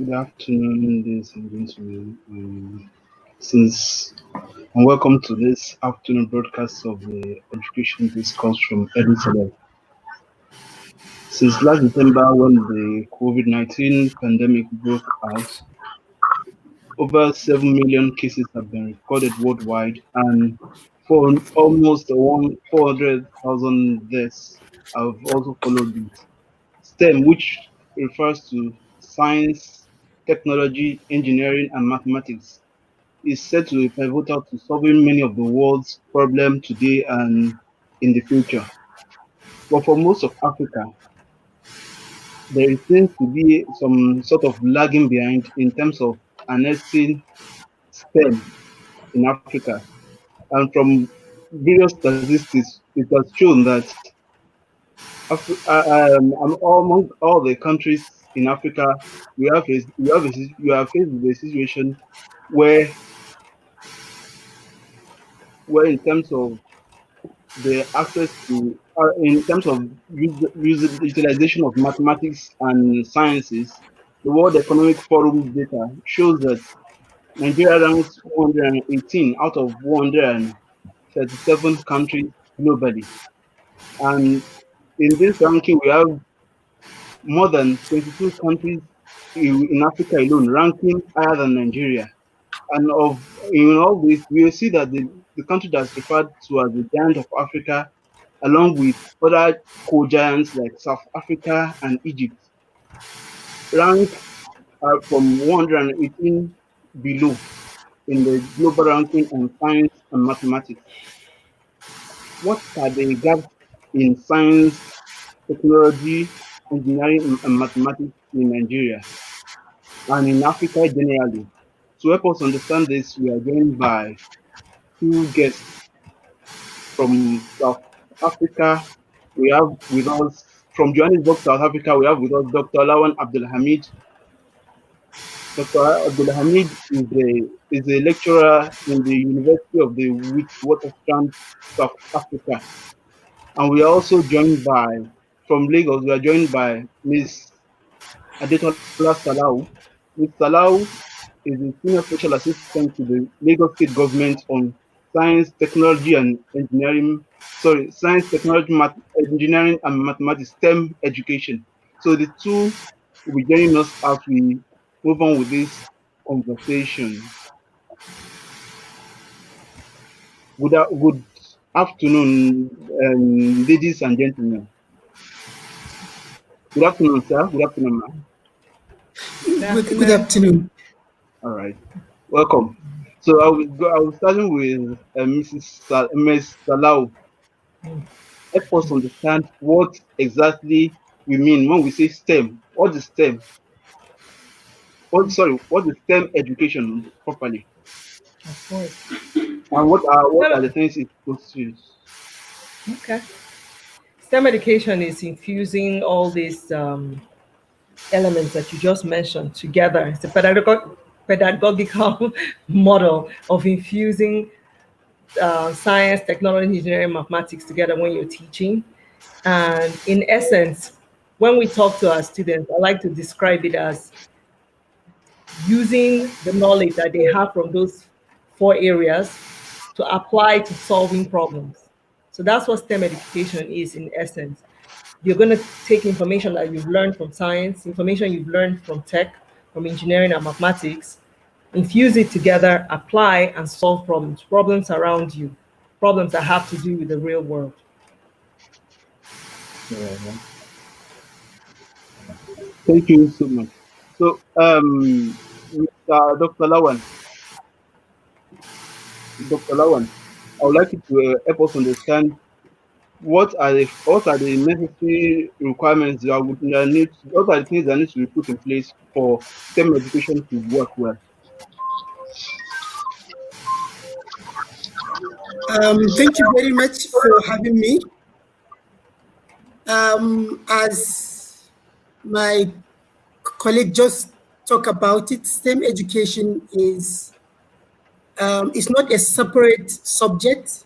Good afternoon, ladies and gentlemen. And welcome to this afternoon broadcast of the Education Discourse from EduCeleb. Since last December, when the COVID-19 pandemic broke out, over 7 million cases have been recorded worldwide, and for almost 400,000 deaths have also followed it. STEM, which refers to science, technology, engineering, and mathematics, is said to be pivotal to solving many of the world's problems today and in the future. But for most of Africa, there seems to be some sort of lagging behind in terms of harnessing STEM in Africa. And from various statistics, it has shown that among all the countries in Africa, we are faced with a situation where, in terms of the access to, in terms of utilization of mathematics and sciences, the World Economic Forum data shows that Nigeria ranks 118 out of 137 countries globally. And in this ranking, we have more than 22 countries in Africa alone ranking higher than Nigeria. And in all this, we will see that the country that's referred to as the giant of Africa, along with other co-giants like South Africa and Egypt, rank from 118 below in the global ranking on science and mathematics. What are the gaps in science, technology, engineering, and mathematics in Nigeria and in Africa generally? To help us understand this, we are joined by two guests from South Africa. We have with us from Johannesburg, South Africa. We have with us Dr. Lawan Abdulhamid. Dr. Abdulhamid is a lecturer in the University of the Witwatersrand, South Africa. And we are also joined by, from Lagos, we are joined by Ms Adetola Salau. Ms Salau is a senior special assistant to the Lagos State government on science, technology, and engineering. Science, technology, engineering, and mathematics, STEM education. So the two will be joining us as we move on with this conversation. Good afternoon, ladies and gentlemen. Good afternoon, sir. Good afternoon, ma'am. Good afternoon. All right, welcome. So I will starting with Ms Salau. Help us understand what exactly we mean when we say STEM. What is STEM? What is STEM education properly? Of course. And what are the things it's supposed to use? Okay. STEM education is infusing all these elements that you just mentioned together. It's a pedagogical model of infusing science, technology, engineering, mathematics together when you're teaching. And in essence, when we talk to our students, I like to describe it as using the knowledge that they have from those 4 areas to apply to solving problems. So that's what STEM education is in essence. You're going to take information that you've learned from science, information you've learned from tech, from engineering and mathematics, infuse it together, apply and solve problems around you, problems that have to do with the real world. Thank you so much. So, Dr. Lawan, I would like you to help us understand what are the necessary requirements that what are the things that need to be put in place for STEM education to work well? Thank you very much for having me. As my colleague just talked about it, STEM education is not a separate subject.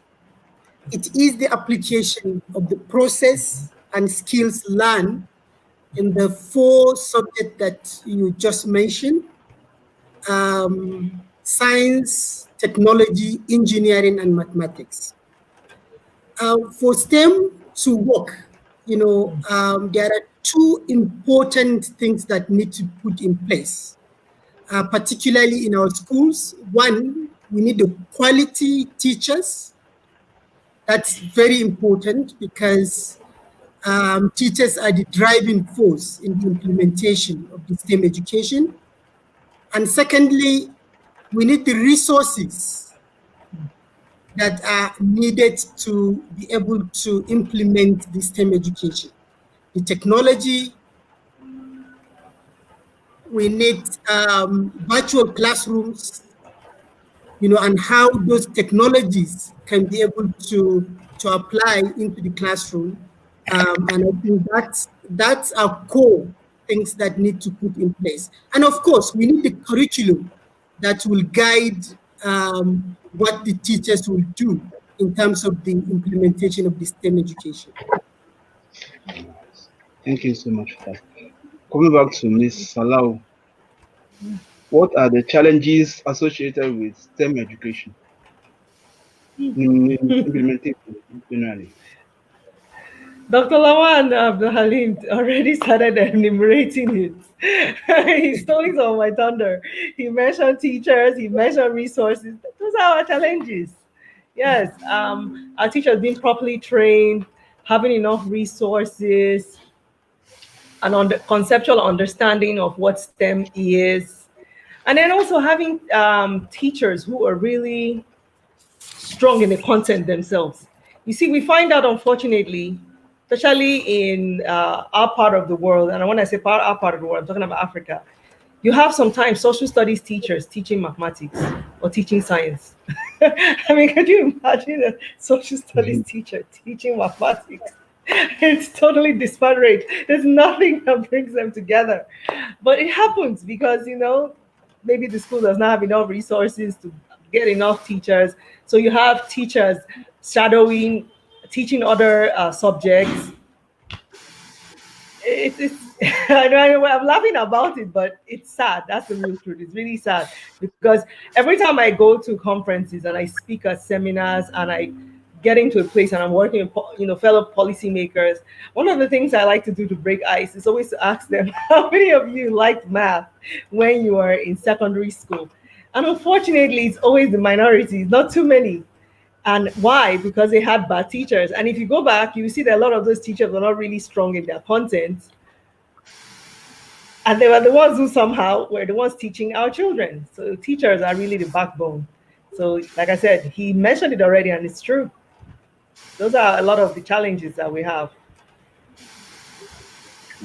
It is the application of the process and skills learned in the 4 subjects that you just mentioned: science, technology, engineering, and mathematics. For STEM to work, there are 2 important things that need to put in place, particularly in our schools. One, we need the quality teachers. That's very important because teachers are the driving force in the implementation of the STEM education. And secondly, we need the resources that are needed to be able to implement the STEM education. The technology, we need virtual classrooms, and how those technologies can be able to apply into the classroom. And I think that's our core things that need to put in place. And of course, we need the curriculum that will guide what the teachers will do in terms of the implementation of the STEM education. Thank you so much for that. Coming back to Ms Salau, what are the challenges associated with STEM education in implementation generally? Dr. Lawan Abdulhamid already started enumerating it. He stole some of my thunder. He mentioned teachers, he mentioned resources. Those are our challenges. Yes, our teachers being properly trained, having enough resources, an conceptual understanding of what STEM is, and then also having teachers who are really strong in the content themselves. You see, we find out, unfortunately, especially in our part of the world, and when I say our part of the world, I'm talking about Africa, you have sometimes social studies teachers teaching mathematics or teaching science. I mean, can you imagine a social studies teacher teaching mathematics? It's totally disparate. There's nothing that brings them together. But it happens because, maybe the school does not have enough resources to get enough teachers. So you have teachers shadowing, teaching other subjects. It's I know I'm laughing about it, but it's sad. That's the real truth. It's really sad because every time I go to conferences and I speak at seminars and I get into a place and I'm working with fellow policymakers, one of the things I like to do to break ice is always to ask them, how many of you liked math when you were in secondary school? And unfortunately, it's always the minority, not too many. And why? Because they had bad teachers. And if you go back, you see that a lot of those teachers are not really strong in their content. And they were the ones who somehow were the ones teaching our children. So teachers are really the backbone. So like I said, he mentioned it already, and it's true. Those are a lot of the challenges that we have.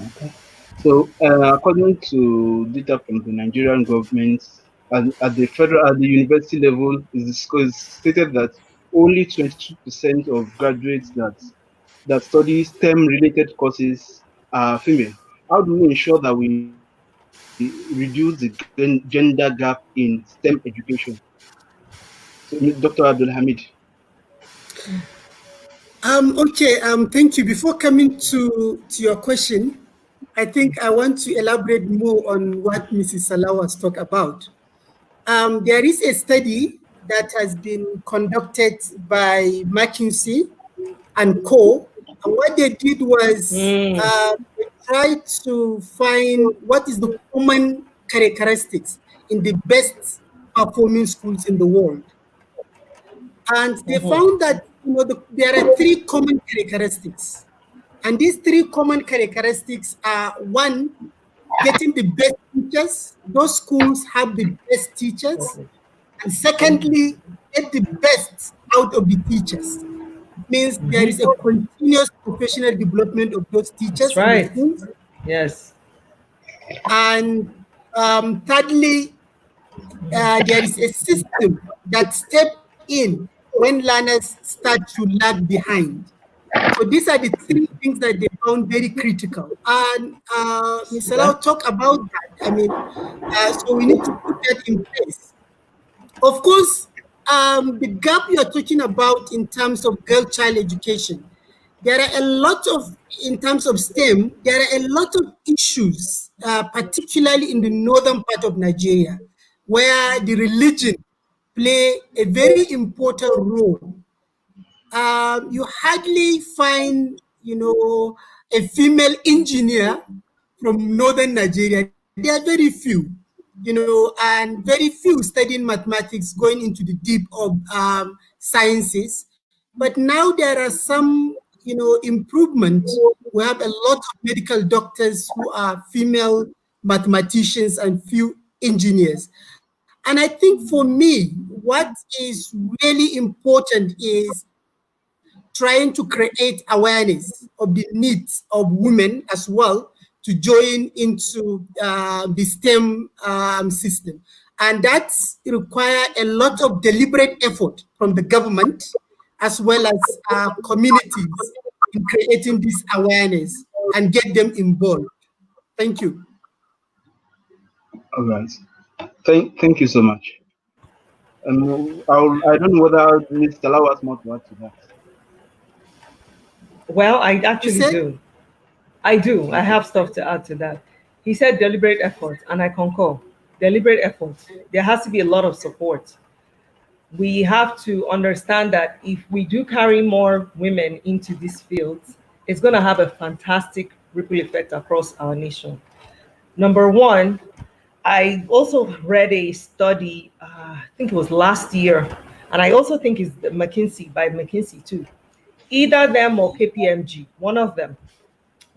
Okay. So, according to data from the Nigerian government, at the university level, is stated that only 22% of graduates that study STEM-related courses are female. How do we ensure that we reduce the gender gap in STEM education? So, Dr. Abdulhamid. Okay, thank you. Before coming to your question, I think I want to elaborate more on what Mrs. Salau has talked about. There is a study that has been conducted by McKinsey and Co. And what they did was they tried to find what is the common characteristics in the best performing schools in the world. And they found that there are 3 common characteristics. And these 3 common characteristics are: one, getting the best teachers. Those schools have the best teachers. And secondly, get the best out of the teachers. It means there is a continuous professional development of those teachers. That's right. In the schools. Yes. And thirdly, there is a system that steps in when learners start to lag behind. So these are the 3 things that they found very critical. And Ms. Salau talked about that. I mean, so we need to put that in place. Of course, the gap you're talking about in terms of girl child education, there are a lot of, in terms of STEM, there are a lot of issues, particularly in the northern part of Nigeria, where the religion play a very important role. You hardly find, a female engineer from northern Nigeria. There are very few, and very few studying mathematics, going into the deep of sciences. But now there are some, improvement. We have a lot of medical doctors who are female mathematicians and few engineers. And I think for me, what is really important is trying to create awareness of the needs of women as well to join into the STEM system. And that requires a lot of deliberate effort from the government as well as communities in creating this awareness and get them involved. Thank you. All right. Thank you so much. I don't know whether Ms. Salau has more to add to that. Well, I actually do. I do. I have stuff to add to that. He said deliberate effort, and I concur. Deliberate effort. There has to be a lot of support. We have to understand that if we do carry more women into these fields, it's going to have a fantastic ripple effect across our nation. Number one, I also read a study, I think it was last year, and I also think it's McKinsey, by McKinsey too. Either them or KPMG, one of them,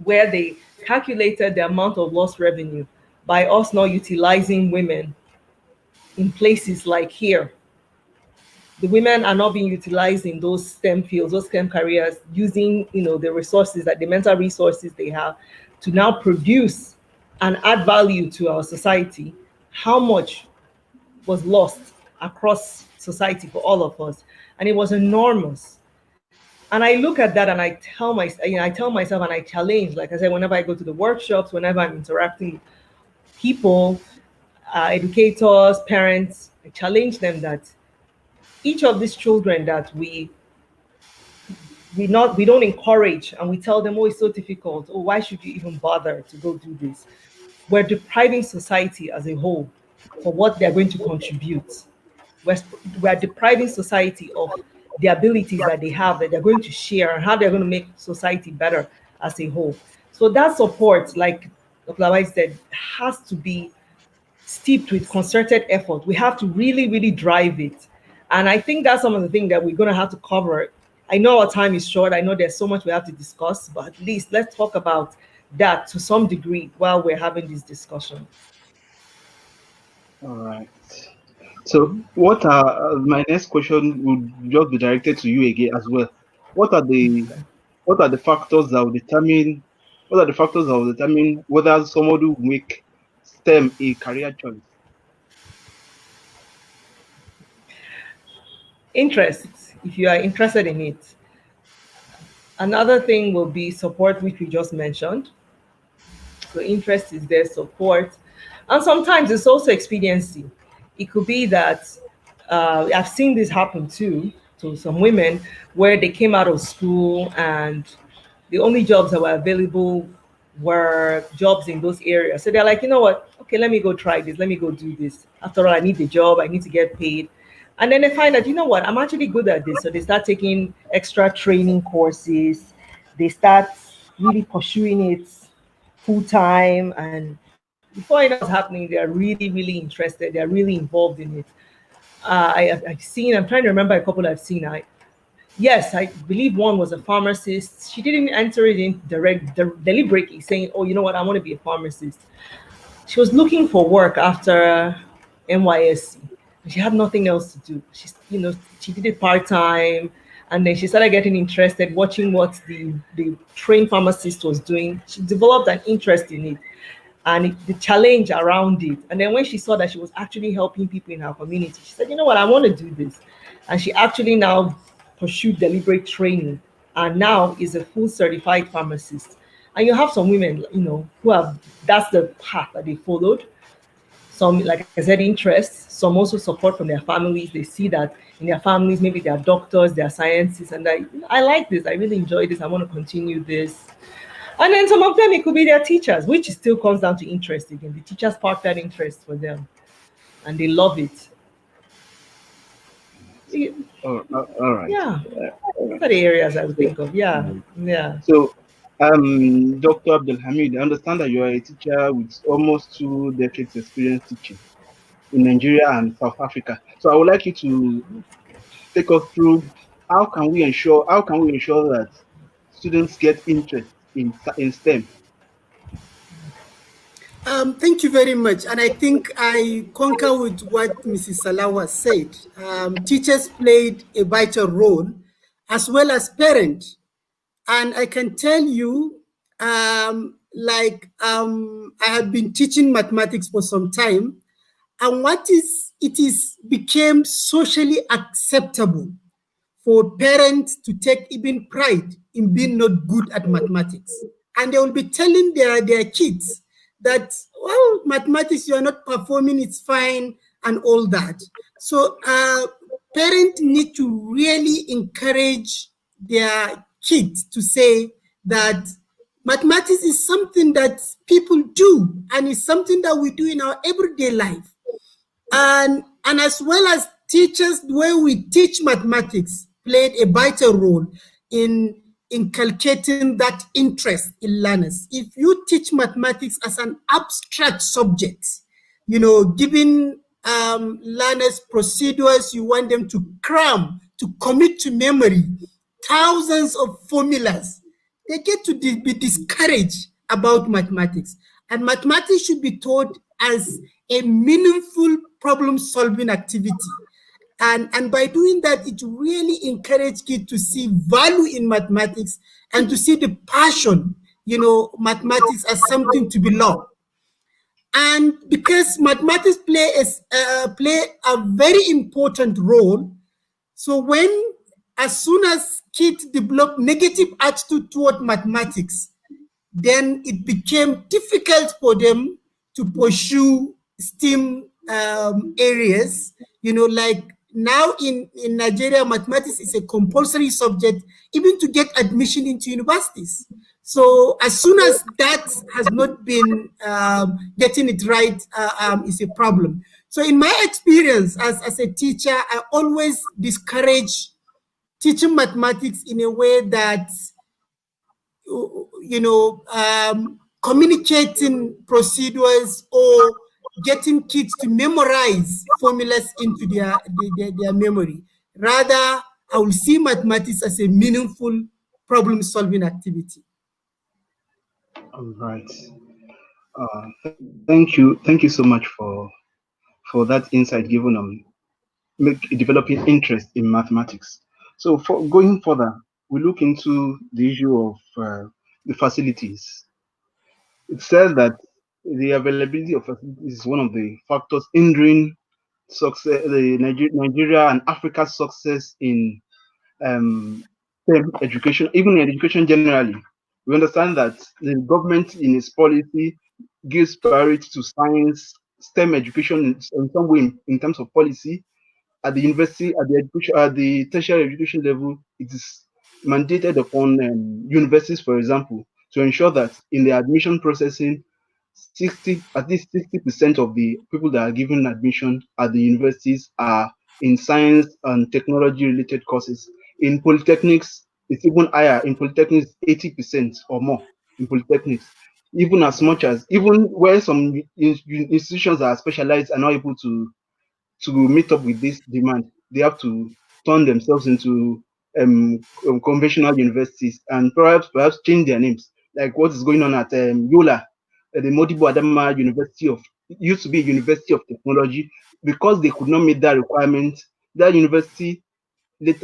where they calculated the amount of lost revenue by us not utilizing women in places like here. The women are not being utilized in those STEM fields, those STEM careers, using the resources, that the mental resources they have to now produce and add value to our society. How much was lost across society for all of us? And it was enormous. And I look at that and I tell myself and I challenge, like I said, whenever I go to the workshops, whenever I'm interacting with people, educators, parents, I challenge them that each of these children that we don't encourage, and we tell them, oh, it's so difficult, oh, why should you even bother to go do this? We're depriving society as a whole for what they're going to contribute. We're depriving society of the abilities that they have, that they're going to share, and how they're going to make society better as a whole. So that support, like Dr. Lawan said, has to be steeped with concerted effort. We have to really, really drive it. And I think that's some of the things that we're going to have to cover. I know our time is short. I know there's so much we have to discuss, but at least let's talk about that to some degree while we're having this discussion. All right. So, what are my next question would just be directed to you again as well. What are the factors that will determine whether somebody will make STEM a career choice? Interest, if you are interested in it. Another thing will be support, which we just mentioned. So interest is there, support. And sometimes it's also expediency. It could be that I've seen this happen too to some women, where they came out of school and the only jobs that were available were jobs in those areas. So they're like, you know what? Okay, let me go try this. Let me go do this. After all, I need the job. I need to get paid. And then they find that, you know what? I'm actually good at this. So they start taking extra training courses. They start really pursuing it full time. And before I know what's happening, they're really, really interested. They're really involved in it. I've seen, I'm trying to remember a couple I've seen. Yes, I believe one was a pharmacist. She didn't enter it in deliberately saying, oh, you know what, I want to be a pharmacist. She was looking for work after NYSC. She had nothing else to do. She did it part-time, and then she started getting interested, watching what the trained pharmacist was doing. She developed an interest in it and the challenge around it. And then when she saw that she was actually helping people in her community, she said, you know what, I want to do this. And she actually now pursued deliberate training and now is a full certified pharmacist. And you have some women, who have, that's the path that they followed. some, like I said, interests, some also support from their families. They see that in their families, maybe they are doctors, they are scientists, and I like this, I really enjoy this, I want to continue this. And then some of them, it could be their teachers, which still comes down to interest again. The teachers spark that interest for them, and they love it. All right. Yeah, All those right. are the areas I would So, think of. Yeah, mm, yeah. so Dr. Abdulhamid, I understand that you are a teacher with almost 2 decades experience teaching in Nigeria and South Africa. So I would like you to take us through how can we ensure that students get interest in STEM. Thank you very much. And I think I concur with what Mrs. Salawa said. Teachers played a vital role as well as parents. And I can tell you, I have been teaching mathematics for some time. And it is became socially acceptable for parents to take even pride in being not good at mathematics. And they will be telling their kids that, well, mathematics, you are not performing, it's fine, and all that. So parents need to really encourage their kids to say that mathematics is something that people do, and it's something that we do in our everyday life. And as well as teachers, the way we teach mathematics played a vital role in inculcating that interest in learners. If you teach mathematics as an abstract subject, giving learners procedures you want them to cram, to commit to memory, thousands of formulas, they get to be discouraged about mathematics. And mathematics should be taught as a meaningful problem-solving activity. And by doing that, it really encourages kids to see value in mathematics and to see the passion, mathematics as something to be loved. And because mathematics play a very important role, so as soon as kids develop negative attitude toward mathematics, then it became difficult for them to pursue STEM areas. Like now in Nigeria, mathematics is a compulsory subject, even to get admission into universities. So as soon as that has not been getting it right, is a problem. So in my experience as a teacher, I always discourage teaching mathematics in a way that communicating procedures or getting kids to memorize formulas into their memory. Rather, I will see mathematics as a meaningful problem-solving activity. All right. Thank you so much for that insight given on developing interest in mathematics. So for going further, we look into the issue of the facilities. It says that the availability of facilities is one of the factors hindering success, Nigeria and Africa's success in STEM education, even in education generally. We understand that the government in its policy gives priority to science, STEM education in some way in terms of policy. At the university, at the tertiary education level, it is mandated upon universities, for example, to ensure that in the admission processing, at least 60% of the people that are given admission at the universities are in science and technology related courses. In polytechnics, it's even higher. In polytechnics, 80% or more in polytechnics. Even as much as, even where some institutions that are specialized are not able to meet up with this demand, they have to turn themselves into conventional universities and perhaps change their names, like what is going on at Yola, the Modibo Adama University of, it used to be a University of Technology. Because they could not meet that requirement, that university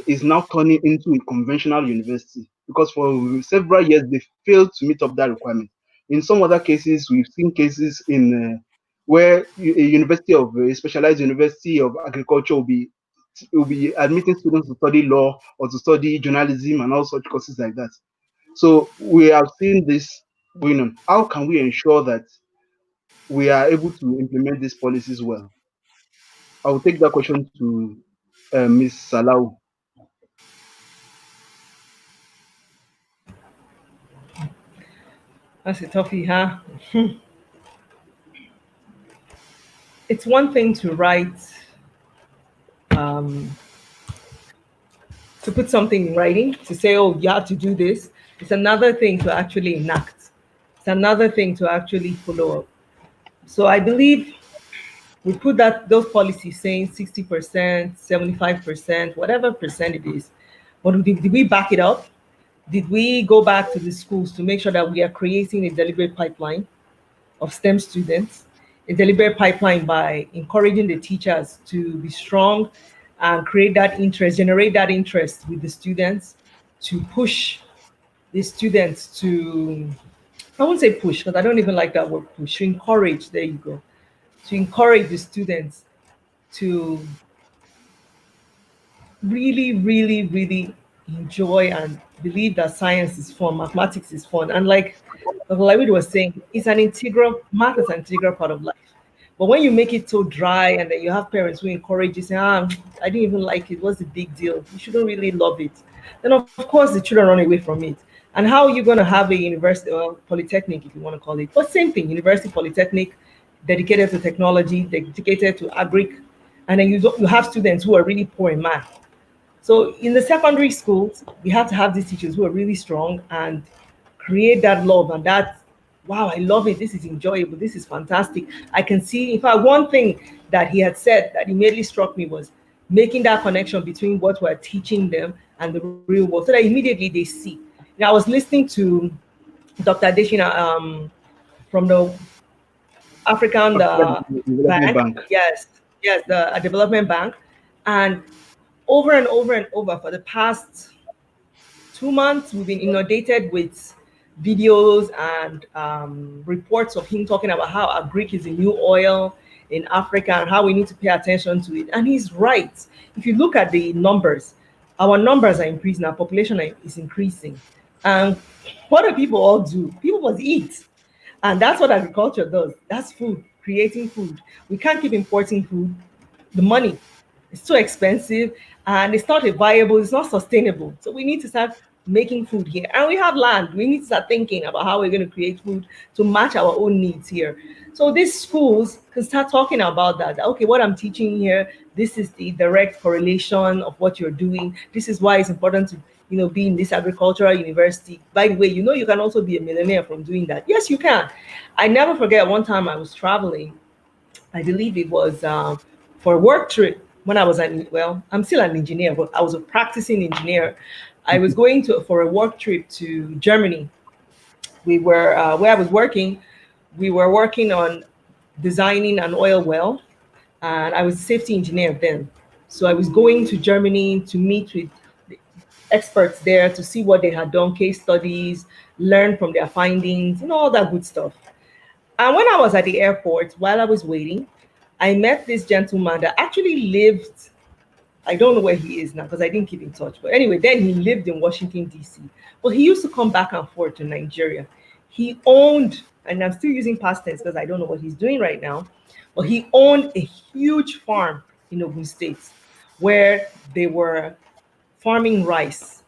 is now turning into a conventional university because for several years they failed to meet up that requirement. In some other cases, we've seen cases in where a university of a specialized university of agriculture will be admitting students to study law or to study journalism and all such courses like that. So we have seen this going on. How can we ensure that we are able to implement these policies well? I will take that question to Ms. Salau. That's a toughie, huh? It's one thing to write, um, to put something in writing, to say, oh, you have to do this. It's another thing to actually enact. It's another thing to actually follow up. So I believe we put that those policies saying 60%, 75%, whatever percent it is. But did we back it up? Did we go back to the schools to make sure that we are creating a deliberate pipeline of STEM students, a deliberate pipeline by encouraging the teachers to be strong and create that interest, generate that interest with the students, to push the students to, I won't say push because I don't even like that word push, to encourage, there you go, to encourage the students to really, really, really enjoy and believe that science is fun, mathematics is fun. And like Dr. Lawan was saying, math is an integral part of life. But when you make it so dry and then you have parents who encourage you, say, I didn't even like it, what's the big deal? You shouldn't really love it. Then of course the children run away from it. And how are you going to have a university or polytechnic, if you want to call it? But same thing, university, polytechnic, dedicated to technology, dedicated to agric, and then you have students who are really poor in math. So in the secondary schools, we have to have these teachers who are really strong and create that love and that, wow, I love it. This is enjoyable. This is fantastic. I can see, in fact, one thing that he had said that immediately struck me was making that connection between what we're teaching them and the real world so that immediately they see. Now, I was listening to Dr. Adeshina from the African African Development Bank. Bank. Yes, yes, the development bank. And over and over and over for the past 2 months, we've been inundated with videos and reports of him talking about how agric is the new oil in Africa and how we need to pay attention to it. And he's right. If you look at the numbers, our numbers are increasing, our population is increasing. And what do people all do? People must eat. And that's what agriculture does. That's food, creating food. We can't keep importing food. The money is too expensive and it's not viable, it's not sustainable. So we need to start making food here. And we have land. We need to start thinking about how we're going to create food to match our own needs here. So these schools can start talking about that. Okay, what I'm teaching here, this is the direct correlation of what you're doing. This is why it's important to be in this agricultural university. By the way, you can also be a millionaire from doing that. Yes, you can. I never forget one time I was traveling. I believe it was for a work trip when I was I'm still an engineer, but I was a practicing engineer. I was going for a work trip to Germany. We were where I was working. We were working on designing an oil well, and I was a safety engineer then. So I was going to Germany to meet with the experts there to see what they had done, case studies, learn from their findings, all that good stuff. And when I was at the airport, while I was waiting, I met this gentleman that actually lived, I don't know where he is now because I didn't keep in touch. But anyway, then he lived in Washington, D.C. But he used to come back and forth to Nigeria. He owned, and I'm still using past tense because I don't know what he's doing right now, but he owned a huge farm in Ogun State where they were farming rice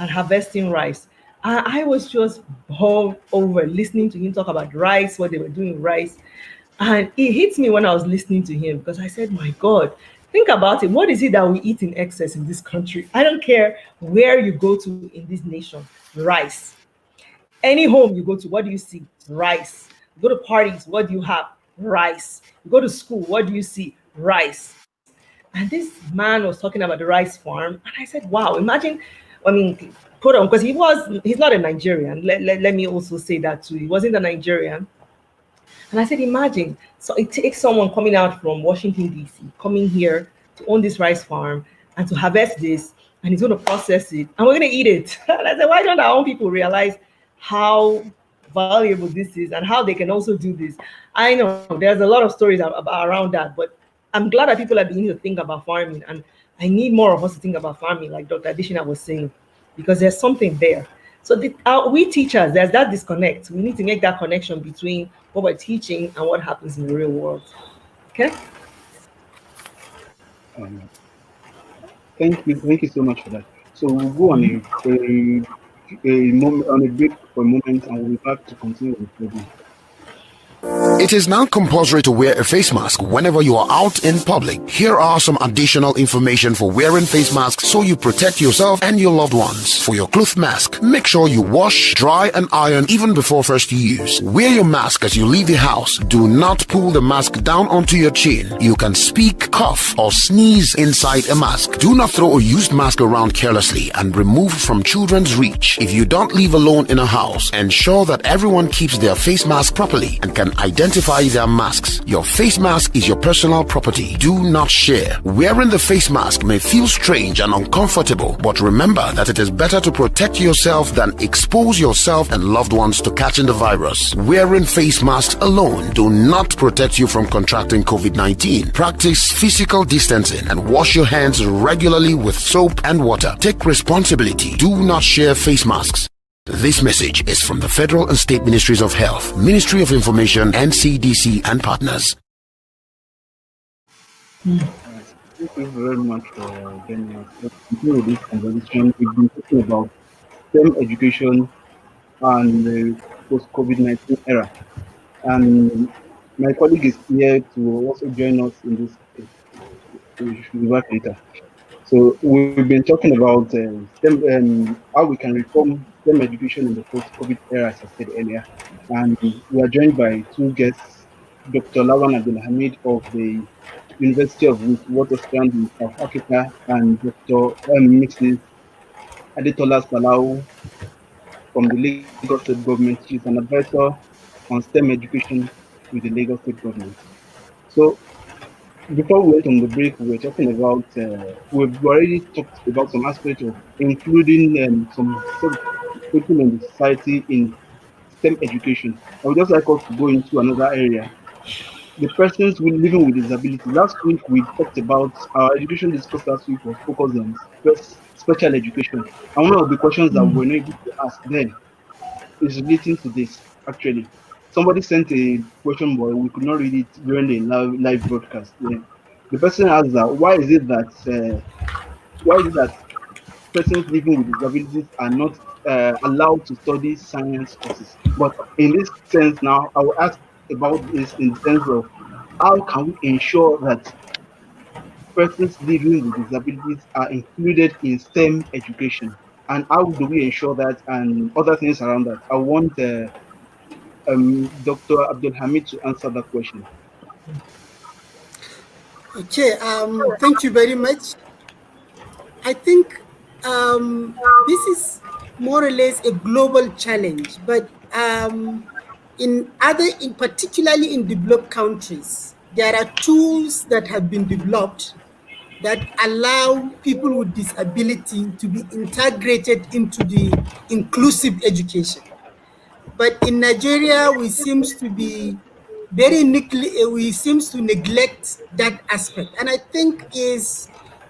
and harvesting rice. And I was just bowled over listening to him talk about rice, what they were doing with rice. And it hits me when I was listening to him because I said, my God, think about it. What is it that we eat in excess in this country? I don't care where you go to in this nation, rice. Any home you go to, what do you see? Rice. You go to parties, what do you have? Rice. You go to school, what do you see? Rice. And this man was talking about the rice farm. And I said, wow, imagine, quote on, because he's not a Nigerian. Let me also say that too. He wasn't a Nigerian. And I said, imagine, so it takes someone coming out from Washington, D.C., coming here to own this rice farm and to harvest this, and he's going to process it, and we're going to eat it. And I said, why don't our own people realize how valuable this is and how they can also do this? I know there's a lot of stories around that, but I'm glad that people are beginning to think about farming, and I need more of us to think about farming, like Dr. Adeshina was saying, because there's something there. So we teachers, there's that disconnect. We need to make that connection between what we're teaching and what happens in the real world. Okay. Um, thank you so much for that. So we'll go on a moment on a break for a moment, and we'll be back to continue with the program. It is now compulsory to wear a face mask whenever you are out in public. Here are some additional information for wearing face masks so you protect yourself and your loved ones. For your cloth mask, make sure you wash, dry, and iron even before first use. Wear your mask as you leave the house. Do not pull the mask down onto your chin. You can speak, cough, or sneeze inside a mask. Do not throw a used mask around carelessly and remove from children's reach. If you don't live alone in a house, ensure that everyone keeps their face mask properly and can identify their masks. Your face mask is your personal property. Do not share. Wearing the face mask may feel strange and uncomfortable, but remember that it is better to protect yourself than expose yourself and loved ones to catching the virus. Wearing face masks alone do not protect you from contracting COVID-19. Practice physical distancing and wash your hands regularly with soap and water. Take responsibility. Do not share face masks. This message is from the Federal and State Ministries of Health, Ministry of Information, and CDC and partners. Thank you very much for joining us. Let's continue with this conversation. We've been talking about STEM education and the post-COVID-19 era. And my colleague is here to also join us in this. We should be back later. So we've been talking about STEM, how we can reform STEM education in the post-COVID era, as I said earlier. And we are joined by two guests, Dr. Lawan Abdulhamid of the University of Witwatersrand in South Africa, and Dr. Mrs Adetola Salau from the Lagos State Government. She's an advisor on STEM education with the Lagos State Government. So before we went on the break, we were talking about, we've already talked about some aspects of including some people in the society in STEM education. I would just like us to go into another area. The persons living with disability. Last week, we talked about our education discourse last week was focused on special education. And one of the questions that we were not able to ask then is relating to this, actually. Somebody sent a question, but we could not read it during the live broadcast. Yeah. The person asked that why is it that persons living with disabilities are not allowed to study science courses? But in this sense, now I will ask about this in the sense of how can we ensure that persons living with disabilities are included in STEM education, and how do we ensure that, and other things around that. I want Dr. Abdulhamid to answer that question. Okay, thank you very much. I think this is more or less a global challenge, but particularly in developed countries, there are tools that have been developed that allow people with disability to be integrated into the inclusive education. But in Nigeria, we seems to neglect that aspect, and I think is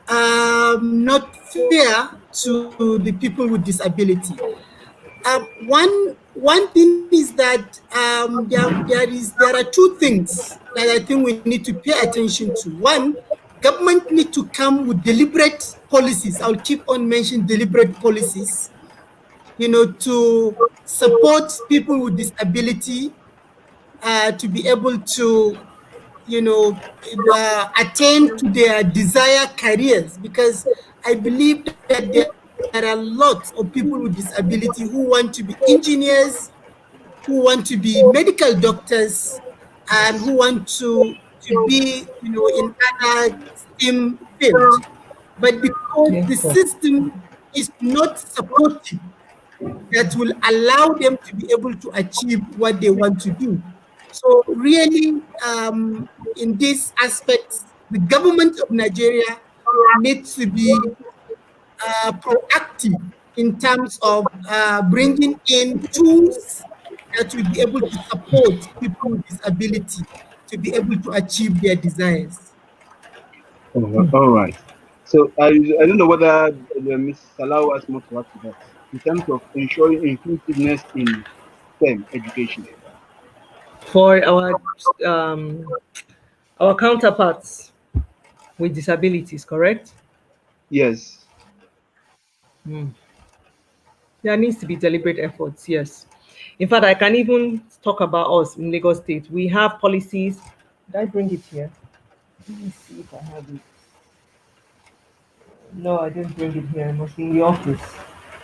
not fair to the people with disability. One thing is that there are two things that I think we need to pay attention to. One, government need to come with deliberate policies. I'll keep on mentioning deliberate policies, to support people with disability to be able to, attain to their desired careers, because I believe that there are lots of people with disability who want to be engineers, who want to be medical doctors, and who want to be, in other STEM fields. But because the system is not supportive, that will allow them to be able to achieve what they want to do. So really, in these aspects, the government of Nigeria needs to be proactive in terms of bringing in tools that will be able to support people with disability to be able to achieve their desires. All right. So I don't know whether Ms. Salau has more to add to that. in terms of ensuring inclusiveness in STEM education? For our counterparts with disabilities, correct? Yes. Hmm. There needs to be deliberate efforts, yes. In fact, I can even talk about us in Lagos State. We have policies. Did I bring it here? Let me see if I have it. No, I didn't bring it here. It must be in the office.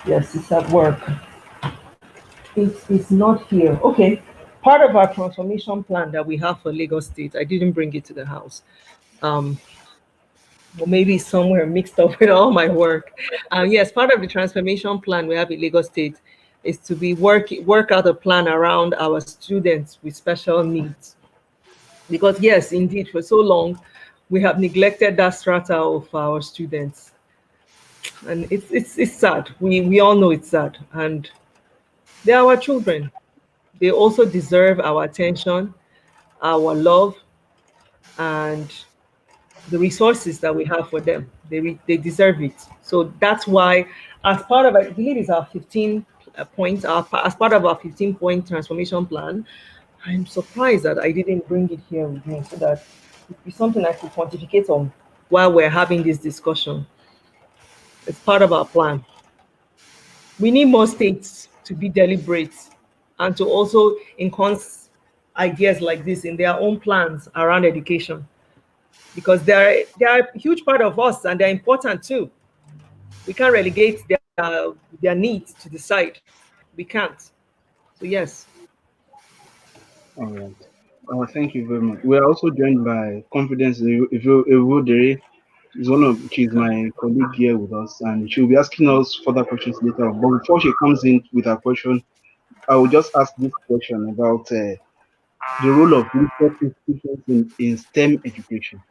Yes, it's at work. It's not here. Okay. Part of our transformation plan that we have for Lagos State, I didn't bring it to the house. Um, or maybe it's somewhere mixed up with all my work. Yes, part of the transformation plan we have in Lagos State is to be work out a plan around our students with special needs. Because yes, indeed, for so long we have neglected that strata of our students, and it's sad. We all know it's sad, and they are our children. They also deserve our attention, our love, and the resources that we have for them. They deserve it. So that's why, as part of, I believe it's our 15 points, as part of our 15-point transformation plan, I'm surprised that I didn't bring it here with me so that it'd be something I could pontificate on while we're having this discussion. It's part of our plan. We need more states to be deliberate and to also enhance ideas like this in their own plans around education, because they are a huge part of us and they're important too. We can't relegate their needs to the side. We can't. So yes. All right. Thank you very much. We are also joined by Confidence Evodere. She's my colleague here with us, and she'll be asking us further questions later on. But before she comes in with her question, I will just ask this question about the role of research institutions in STEM education.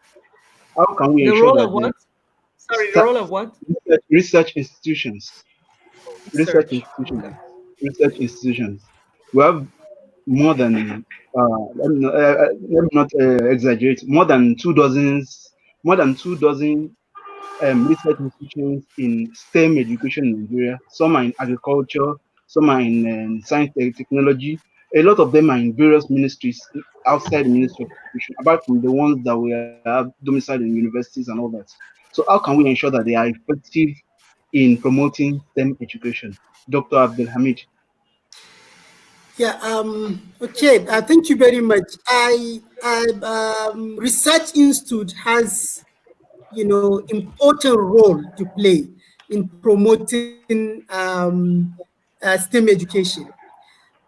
How can we The ensure role that of the what? Sorry, the role of what? research institutions, research Research. institutions, Okay. research institutions, we have more than let me not exaggerate, more than 2 dozen research institutions in STEM education in Nigeria. Some are in agriculture, some are in science and technology. A lot of them are in various ministries outside the Ministry of Education, apart from the ones that we have domiciled in universities and all that. So how can we ensure that they are effective in promoting STEM education? Dr. Abdulhamid. Yeah, okay, thank you very much. Research Institute has, important role to play in promoting STEM education.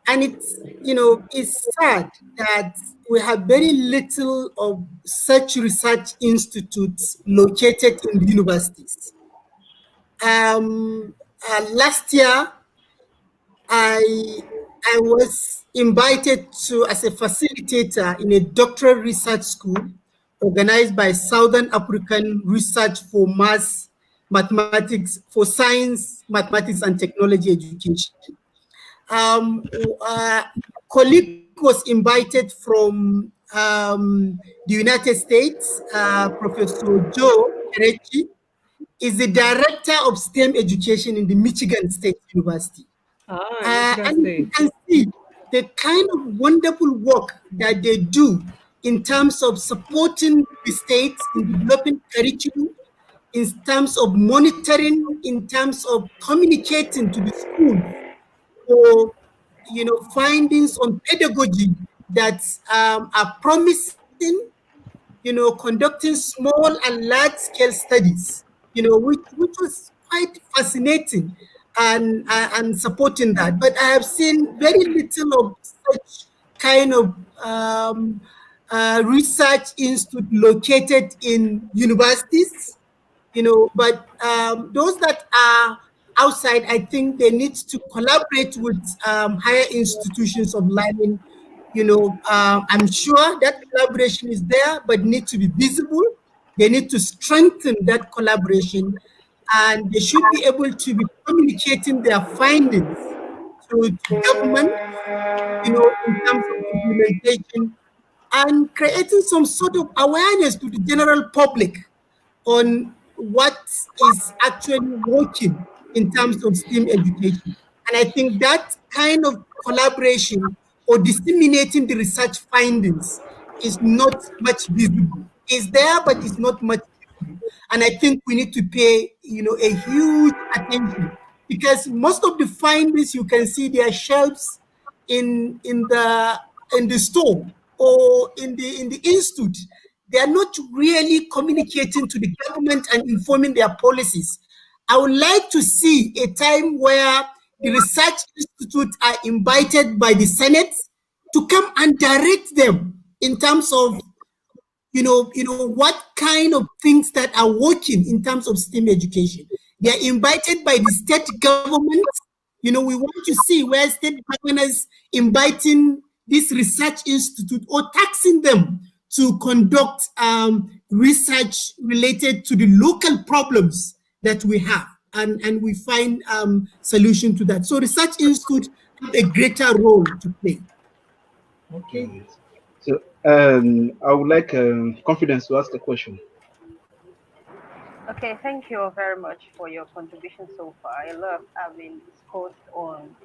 And it's sad that we have very little of such research institutes located in universities. Last year, I I was invited to as a facilitator in a doctoral research school organized by Southern African Research for Science, Mathematics, and Technology Education. Um, uh, colleague was invited from the United States, Professor Joe Kerechi is the director of STEM education in the Michigan State University. Ah, Michigan And you State. can see the kind of wonderful work that they do in terms of supporting the states in developing curriculum, in terms of monitoring, in terms of communicating to the schools for findings on pedagogy that are promising, conducting small and large scale studies, which was quite fascinating and supporting that. But I have seen very little of such kind of research institute located in universities, but those that are outside, I think they need to collaborate with higher institutions of learning. I'm sure that collaboration is there, but need to be visible. They need to strengthen that collaboration, and they should be able to be communicating their findings to government, in terms of implementation, and creating some sort of awareness to the general public on what is actually working in terms of STEAM education. And I think that kind of collaboration or disseminating the research findings is not much visible. It's there, but it's not much visible. And I think we need to pay, a huge attention, because most of the findings you can see their shelves in the store or in the institute. They are not really communicating to the government and informing their policies. I would like to see a time where the research institutes are invited by the Senate to come and direct them in terms of what kind of things that are working in terms of STEAM education. They are invited by the state government. We want to see where state governors inviting this research institute or taxing them to conduct research related to the local problems that we have, and we find solution to that. So research institute have a greater role to play. Okay. So I would like Confidence to ask a question. Okay, thank you very much for your contribution so far. I love having discussed on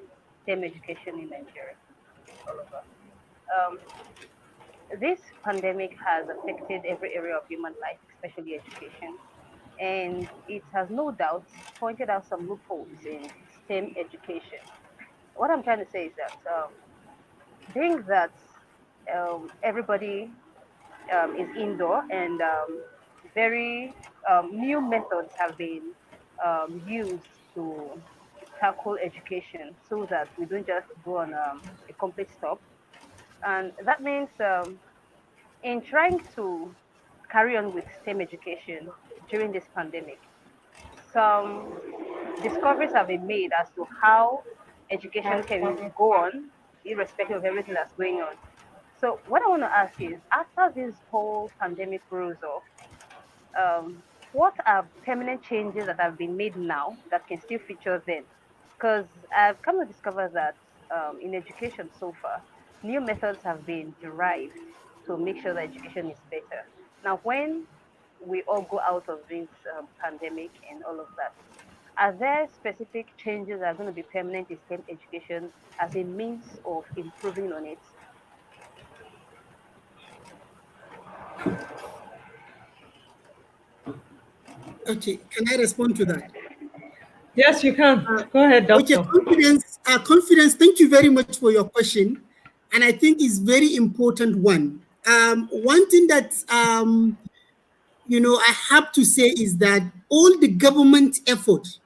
STEM education in Nigeria. This pandemic has affected every area of human life, especially education, and it has no doubt pointed out some loopholes in STEM education. What I'm trying to say is that being that everybody is indoor and very new methods have been used to tackle education so that we don't just go on a complete stop. And that means in trying to carry on with STEM education during this pandemic, some discoveries have been made as to how education can go on irrespective of everything that's going on. So what I want to ask is, after this whole pandemic rolls off, what are permanent changes that have been made now that can still feature then? Because I've come to discover that in education so far, new methods have been derived to make sure that education is better. Now, when we all go out of this pandemic and all of that, are there specific changes that are going to be permanent in STEM education as a means of improving on it? Okay, can I respond to that? Yes, you can. Go ahead, Doctor. Okay, confidence. Thank you very much for your question, and I think it's very important one. One thing that I have to say is that all the government efforts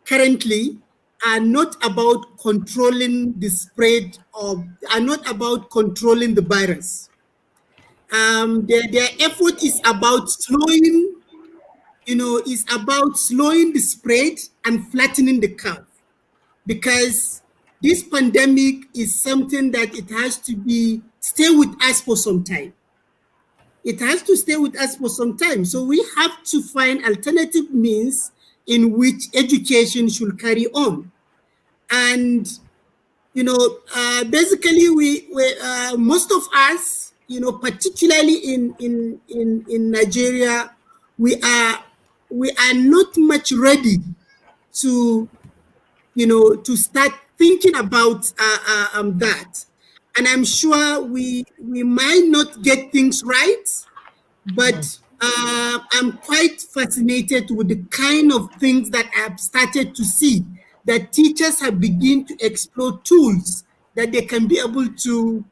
currently are not about controlling the spread of, are not about controlling the virus. Their effort is about slowing, is about slowing the spread and flattening the curve, because this pandemic is something that it has to stay with us for some time. It has to stay with us for some time. So we have to find alternative means in which education should carry on. And, basically we most of us, particularly in Nigeria, we are not much ready to, to start thinking about that. And I'm sure we might not get things right, but I'm quite fascinated with the kind of things that I've started to see, that teachers have begun to explore tools that they can be able to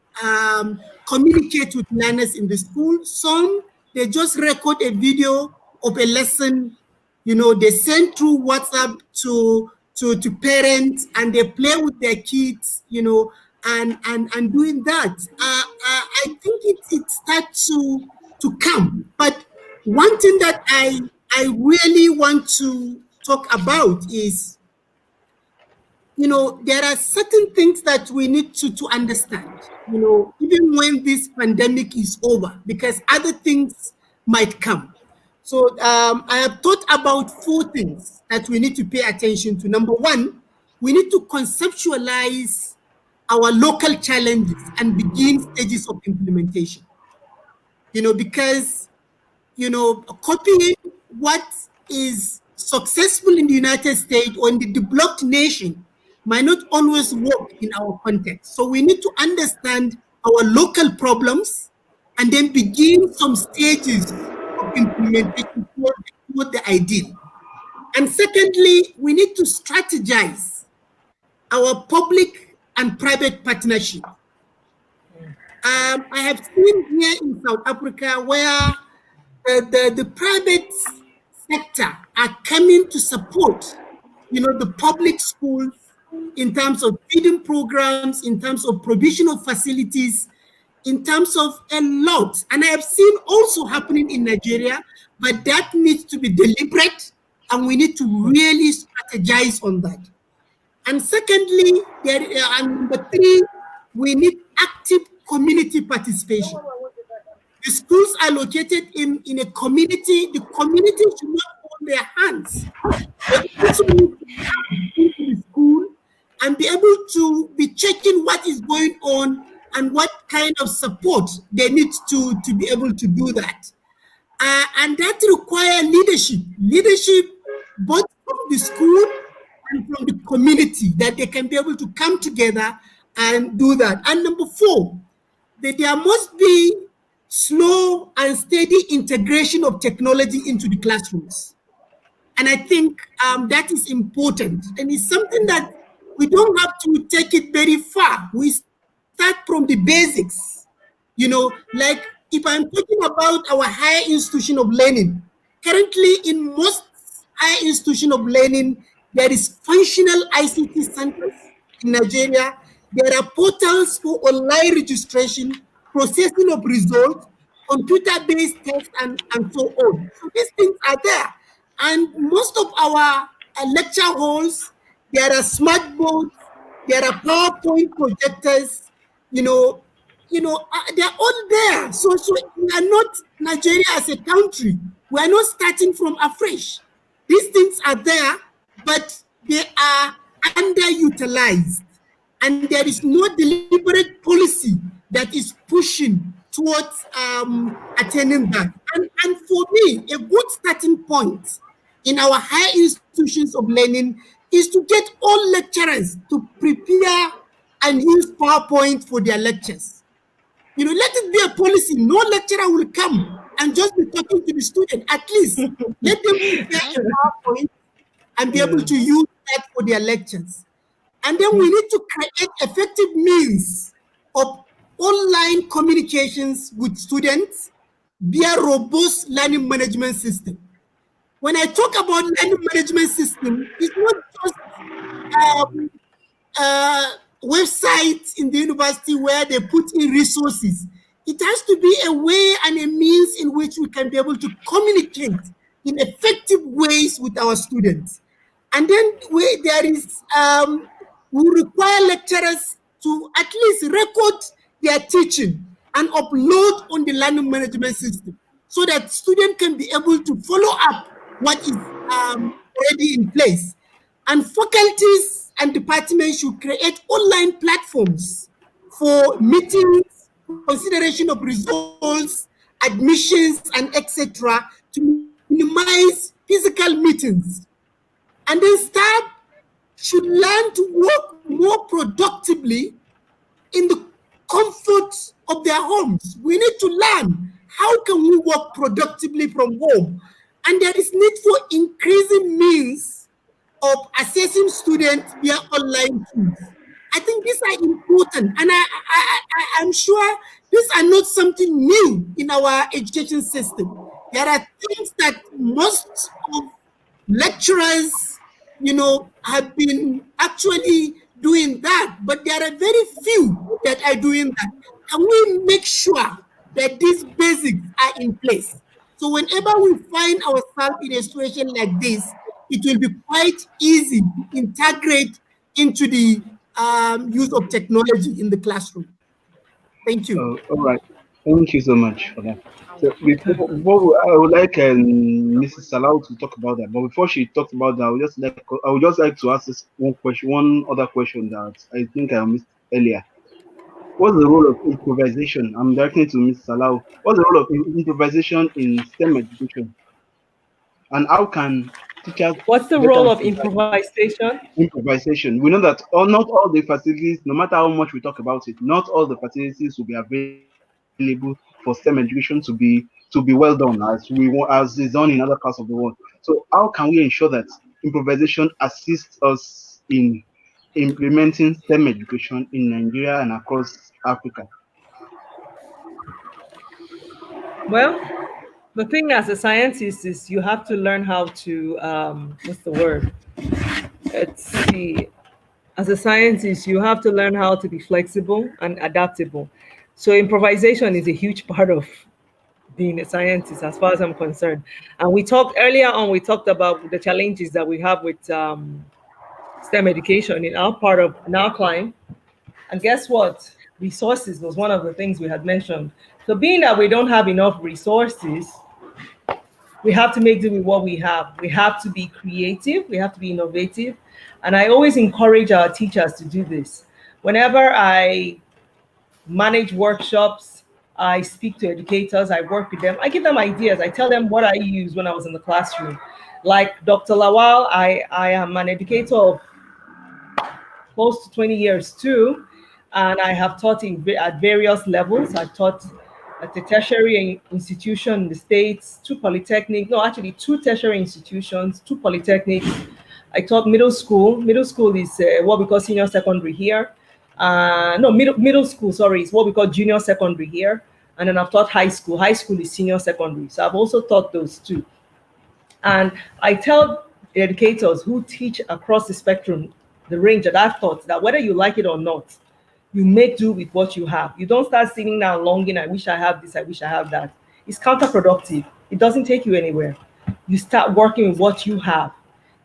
communicate with learners in the school. Some, they just record a video of a lesson, they send through WhatsApp to parents, and they play with their kids, and doing that. I think it starts to come. But one thing that I really want to talk about is, there are certain things that we need to understand, even when this pandemic is over, because other things might come. So I have thought about 4 things that we need to pay attention to. Number one, we need to conceptualize our local challenges and begin stages of implementation. Because, copying what is successful in the United States or in the developed nation might not always work in our context. So we need to understand our local problems and then begin some stages of implementation toward the ideal. And secondly, we need to strategize our public and private partnership. I have seen here in South Africa where the private sector are coming to support, the public schools in terms of feeding programs, in terms of provision of facilities, in terms of a lot. And I have seen also happening in Nigeria, but that needs to be deliberate and we need to really strategize on that. And secondly, and number three, we need active community participation. The schools are located in a community. The community should not hold their hands. They also need to come into the school and be able to be checking what is going on and what kind of support they need to be able to do that. And that requires leadership both from the school and from the community, that they can be able to come together and do that. And number four, that there must be slow and steady integration of technology into the classrooms. And I think that is important. And it's something that we don't have to take it very far. We start from the basics. Like if I'm talking about our higher institution of learning, currently in most higher institution of learning, there is functional ICT centers in Nigeria. There are portals for online registration, processing of results, computer-based tests, and so on. So these things are there. And most of our lecture halls, there are smart boards, there are PowerPoint projectors, they're all there. So we are not Nigeria as a country. We are not starting from afresh. These things are there, but they are underutilized. And there is no deliberate policy that is pushing towards attaining that. And for me, a good starting point in our higher institutions of learning is to get all lecturers to prepare and use PowerPoint for their lectures. Let it be a policy. No lecturer will come and just be talking to the student. At least let them prepare a PowerPoint and be able to use that for their lectures. And then we need to create effective means of online communications with students via robust learning management system. When I talk about learning management system, it's not just websites in the university where they put in resources. It has to be a way and a means in which we can be able to communicate in effective ways with our students. And then we require lecturers to at least record their teaching and upload on the learning management system so that students can be able to follow up what is already in place. And faculties and departments should create online platforms for meetings, consideration of results, admissions, and etc. to minimize physical meetings. And then staff should learn to work more productively in the comfort of their homes. We need to learn how can we work productively from home. And there is need for increasing means of assessing students via online tools. I think these are important, and I'm sure these are not something new in our education system. There are things that most of lecturers, have been actually doing that, but there are very few that are doing that. Can we make sure that these basics are in place? So whenever we find ourselves in a situation like this, it will be quite easy to integrate into the use of technology in the classroom. Thank you. All right. Thank you so much for that. So I would like Mrs. Salau to talk about that. But before she talks about that, I would just like to ask this one other question that I think I missed earlier. What's the role of improvisation? I'm directing to Mrs. Salau. What's the role of improvisation in STEM education? And how can teachers What's the better role of emphasize improvisation? improvisation. We know that not all the facilities, no matter how much we talk about it, not all the facilities will be available for STEM education to be well done as is done in other parts of the world. So how can we ensure that improvisation assists us in implementing STEM education in Nigeria and across Africa? Well, the thing as a scientist is you have to learn how to what's the word? Let's see. As a scientist, you have to learn how to be flexible and adaptable. So improvisation is a huge part of being a scientist, as far as I'm concerned. And we talked earlier on. We talked about the challenges that we have with STEM education in our part of in our climb. And guess what? Resources was one of the things we had mentioned. So being that we don't have enough resources, we have to make do with what we have. We have to be creative, we have to be innovative. And I always encourage our teachers to do this. Whenever I manage workshops, I speak to educators, I work with them, I give them ideas, I tell them what I used when I was in the classroom. Like Dr. Lawal, I am an educator of close to 20 years too. And I have taught at various levels. I've taught at a tertiary institution in the States, actually two tertiary institutions, two polytechnics. I taught middle school. Middle school is what we call senior secondary here. No, middle school, sorry, is what we call junior secondary here. And then I've taught high school. High school is senior secondary. So I've also taught those two. And I tell educators who teach across the spectrum, the range that I've taught, that whether you like it or not, you make do with what you have. You don't start sitting down longing, I wish I have this, I wish I have that. It's counterproductive. It doesn't take you anywhere. You start working with what you have.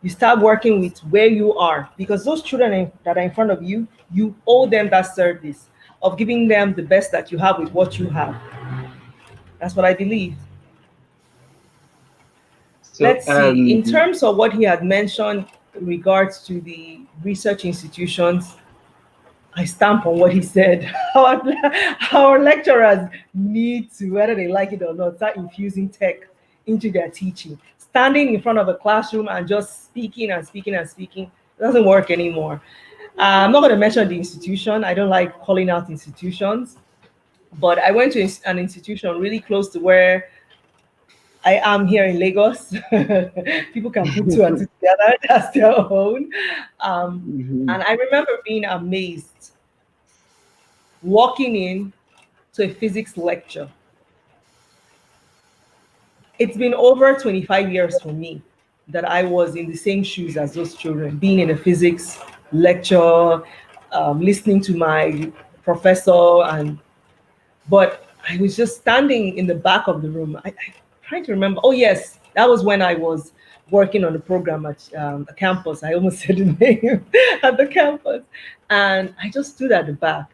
You start working with where you are, because those children that are in front of you, you owe them that service of giving them the best that you have with what you have. That's what I believe. So Let's see, in terms of what he had mentioned in regards to the research institutions, I stamp on what he said. Our lecturers need to, whether they like it or not, start infusing tech into their teaching. Standing in front of a classroom and just speaking and speaking and speaking doesn't work anymore. I'm not going to mention the institution. I don't like calling out institutions, but I went to an institution really close to where I am here in Lagos. People can put two and two together. That's their own. And I remember being amazed walking in to a physics lecture. It's been over 25 years for me that I was in the same shoes as those children, being in a physics lecture, listening to my professor, but I was just standing in the back of the room. I trying to remember. Oh yes, that was when I was working on the program at the campus. I almost said the name at the campus, and I just stood at the back.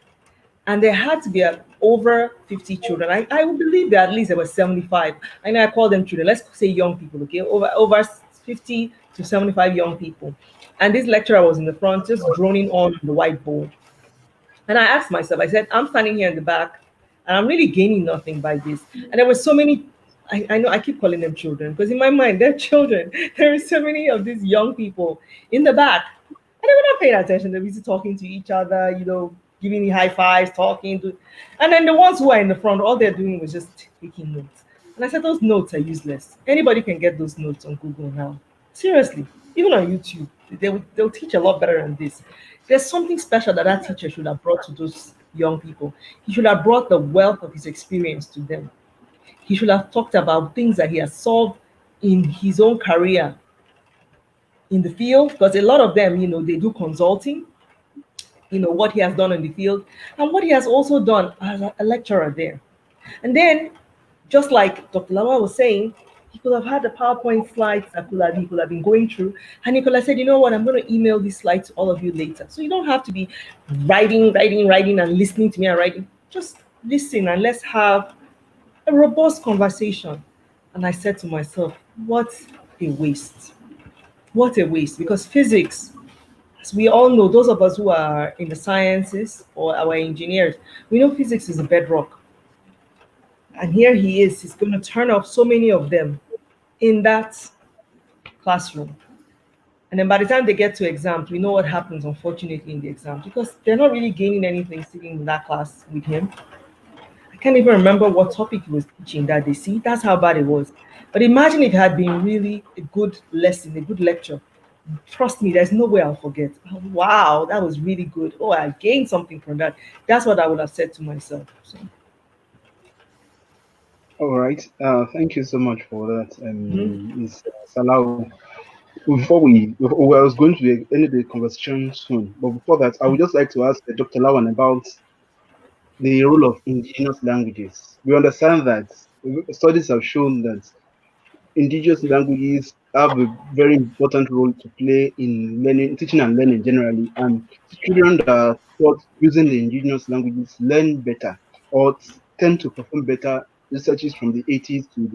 And there had to be over 50 children. I would believe that at least there were 75. I know I call them children. Let's say young people, okay? Over 50 to 75 young people. And this lecturer was in the front, just droning on the whiteboard. And I asked myself, I said, I'm standing here in the back, and I'm really gaining nothing by this. And there were so many, I know I keep calling them children, because in my mind, they're children. There are so many of these young people in the back, and they were not paying attention. They were busy talking to each other, giving me high fives, and then the ones who are in the front, all they're doing was just taking notes. And I said, those notes are useless. Anybody can get those notes on Google now. Seriously, even on YouTube, they'll teach a lot better than this. There's something special that teacher should have brought to those young people. He should have brought the wealth of his experience to them. He should have talked about things that he has solved in his own career in the field, because a lot of them, they do consulting, what he has done in the field and what he has also done as a lecturer there. And then, just like Dr. Lawan was saying, he could have had the PowerPoint slides that he could have been going through, and he could have said, you know what, I'm going to email these slides to all of you later. So you don't have to be writing, and listening to me and writing. Just listen and let's have a robust conversation. And I said to myself, what a waste. What a waste, because physics, as we all know, those of us who are in the sciences or our engineers, we know physics is a bedrock. And here he's going to turn off so many of them in that classroom. And then by the time they get to exams, we know what happens, unfortunately, in the exams, because they're not really gaining anything sitting in that class with him. I can't even remember what topic he was teaching that day. See, that's how bad it was. But imagine if it had been really a good lesson, a good lecture. Trust me, there's no way I'll forget. Wow, that was really good. Oh, I gained something from that. That's what I would have said to myself. So, All right. Thank you so much for that, mhm. Ms. Salau. Before we was going to end the conversation soon, but before that, I would just like to ask Dr. Lawan about the role of indigenous languages. We understand that studies have shown that indigenous languages have a very important role to play in learning, teaching and learning generally. And children that are taught using the indigenous languages learn better or tend to perform better. Researches from the 80s to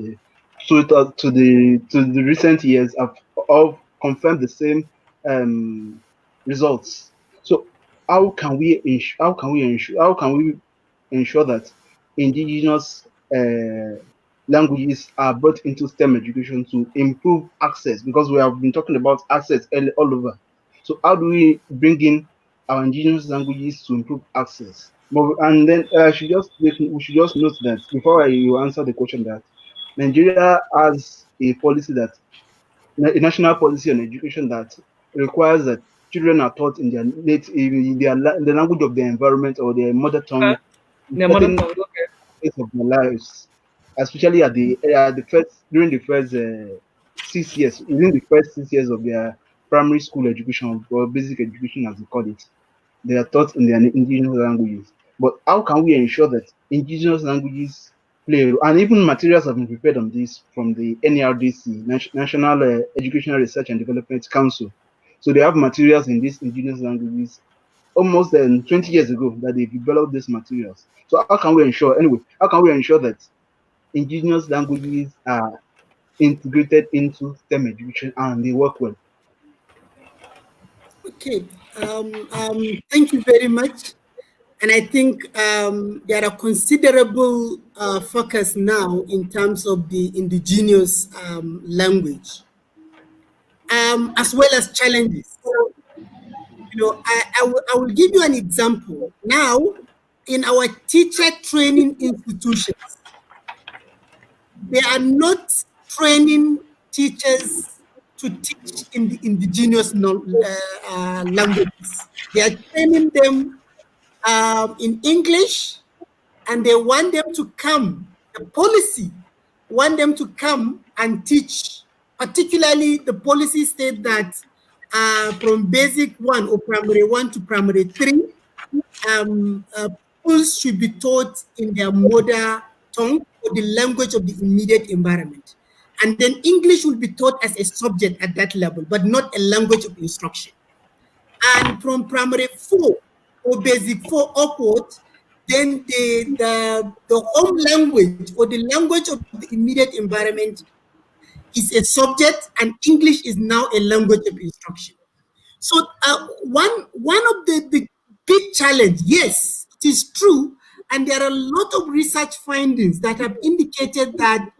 the recent years have all confirmed the same results. So how can we ensure that indigenous languages are brought into STEM education to improve access, because we have been talking about access all over. So how do we bring in our indigenous languages to improve access? And then we should just note that before you answer the question, that Nigeria has a policy, that a national policy on education, that requires that children are taught in their the language of their environment or their mother tongue in Their mother certain tongue, okay. phase of their lives, especially at the first during the first 6 years, within the first 6 years of their primary school education or basic education, as they call it. They are taught in their indigenous languages. But how can we ensure that indigenous languages play a role? And even materials have been prepared on this from the NERDC, National Educational Research and Development Council. So they have materials in these indigenous languages almost 20 years ago that they developed these materials. So how can we ensure that indigenous languages are integrated into STEM education and they work well? Okay. Thank you very much. And I think there are considerable focus now in terms of the indigenous language, as well as challenges. I will give you an example. Now, in our teacher training institutions, they are not training teachers to teach in the indigenous languages. They are training them in English, and they want them to come. The policy want them to come and teach. Particularly, the policy state that from basic 1 or primary 1 to primary 3, schools should be taught in their mother tongue or the language of the immediate environment. And then English will be taught as a subject at that level, but not a language of instruction. And from primary 4 or basic 4 upwards, then the home language or the language of the immediate environment is a subject, and English is now a language of instruction. So one of the big challenge, yes, it is true, and there are a lot of research findings that have indicated that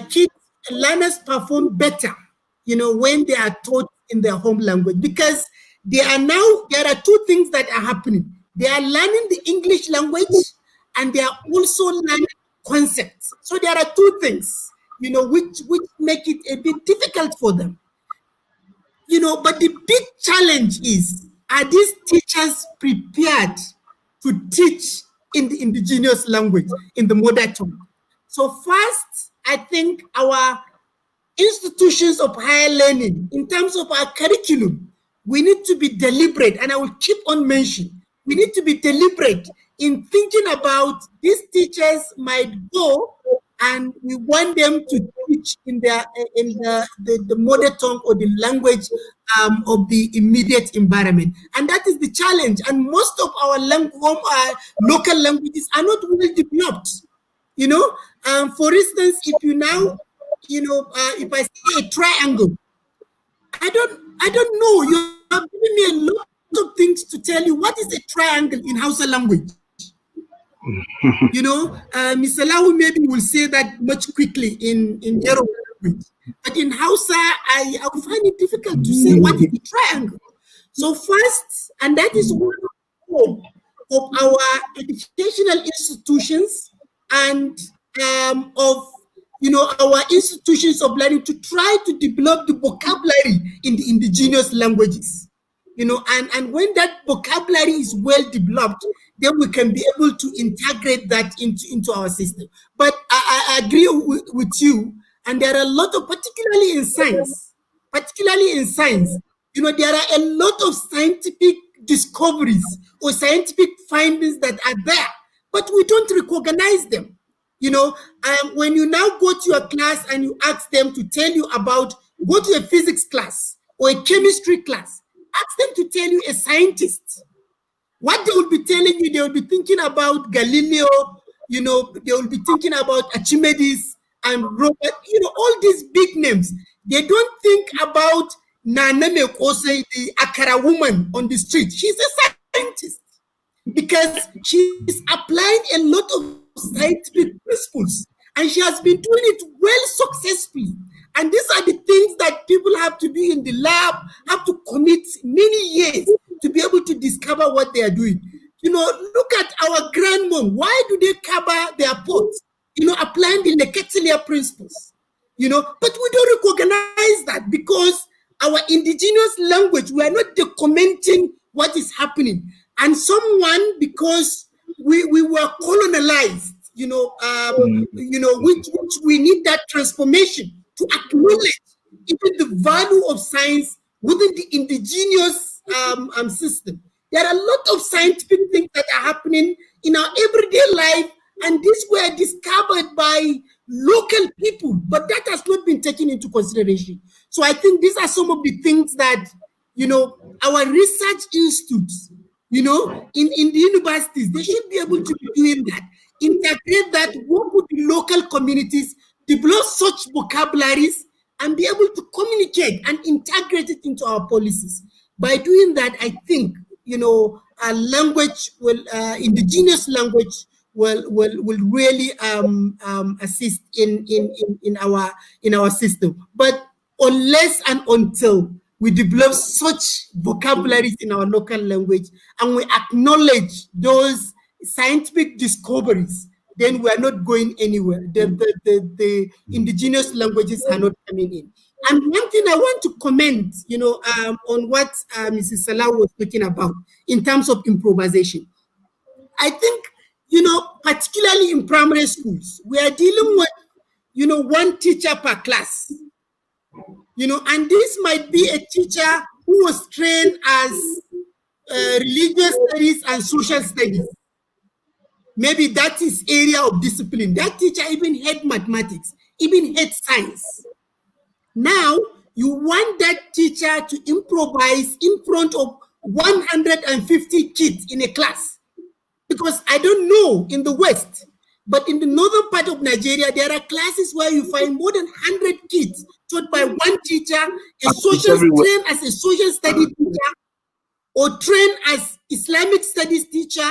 kids, learners perform better, when they are taught in their home language, because there are two things that are happening. They are learning the English language, and they are also learning concepts. So there are two things, which make it a bit difficult for them. But the big challenge is, are these teachers prepared to teach in the indigenous language, in the mother tongue? So first, I think our institutions of higher learning, in terms of our curriculum, we need to be deliberate, and I will keep on mentioning, we need to be deliberate in thinking about these teachers might go, and we want them to teach in the mother tongue or the language of the immediate environment. And that is the challenge. And most of our local languages are not well developed. For instance, if you now, if I say a triangle, I don't know. You have given me a lot of things to tell you. What is a triangle in Hausa language? Mr. Lawu maybe will say that much quickly in Yoruba. language. But in Hausa, I would find it difficult to say what is the triangle. So first, and that is one of our educational institutions and of our institutions of learning to try to develop the vocabulary in the indigenous languages. And when that vocabulary is well developed, then we can be able to integrate that into our system. But I agree with you, and there are a lot of, particularly in science, there are a lot of scientific discoveries or scientific findings that are there, but we don't recognize them. When you now go to your class and you ask them to tell you about, go to a physics class or a chemistry class, ask them to tell you a scientist. What they will be telling you, they will be thinking about Galileo, they will be thinking about Archimedes and Robert, all these big names. They don't think about Nana Mekose, the Akara woman on the street. She's a scientist because she's applying a lot of scientific principles, and she has been doing it well successfully. And these are the things that people have to be in the lab, have to commit many years to be able to discover what they are doing. Look at our grandmom. Why do they cover their pots? Applying the Leketilia principles. But we don't recognize that because our indigenous language, we are not documenting what is happening. And someone, because we were colonized, which we need that transformation to acknowledge even the value of science within the indigenous system. There are a lot of scientific things that are happening in our everyday life, and these were discovered by local people, but that has not been taken into consideration. So I think these are some of the things that, our research institutes, in the universities, they should be able to be doing that, integrate that, work with the local communities, develop such vocabularies, and be able to communicate and integrate it into our policies. By doing that, I think, our language will, indigenous language will really assist in our system. But unless and until we develop such vocabularies in our local language and we acknowledge those scientific discoveries, then we are not going anywhere. The indigenous languages are not coming in. And one thing I want to comment, on what Mrs. Salau was talking about in terms of improvisation. I think, particularly in primary schools, we are dealing with, one teacher per class. And this might be a teacher who was trained as religious studies and social studies. Maybe that is area of discipline. That teacher even had mathematics, even had science. Now, you want that teacher to improvise in front of 150 kids in a class. Because I don't know in the West, but in the northern part of Nigeria, there are classes where you find more than 100 kids taught by one teacher, trained as a social studies teacher, or trained as Islamic studies teacher,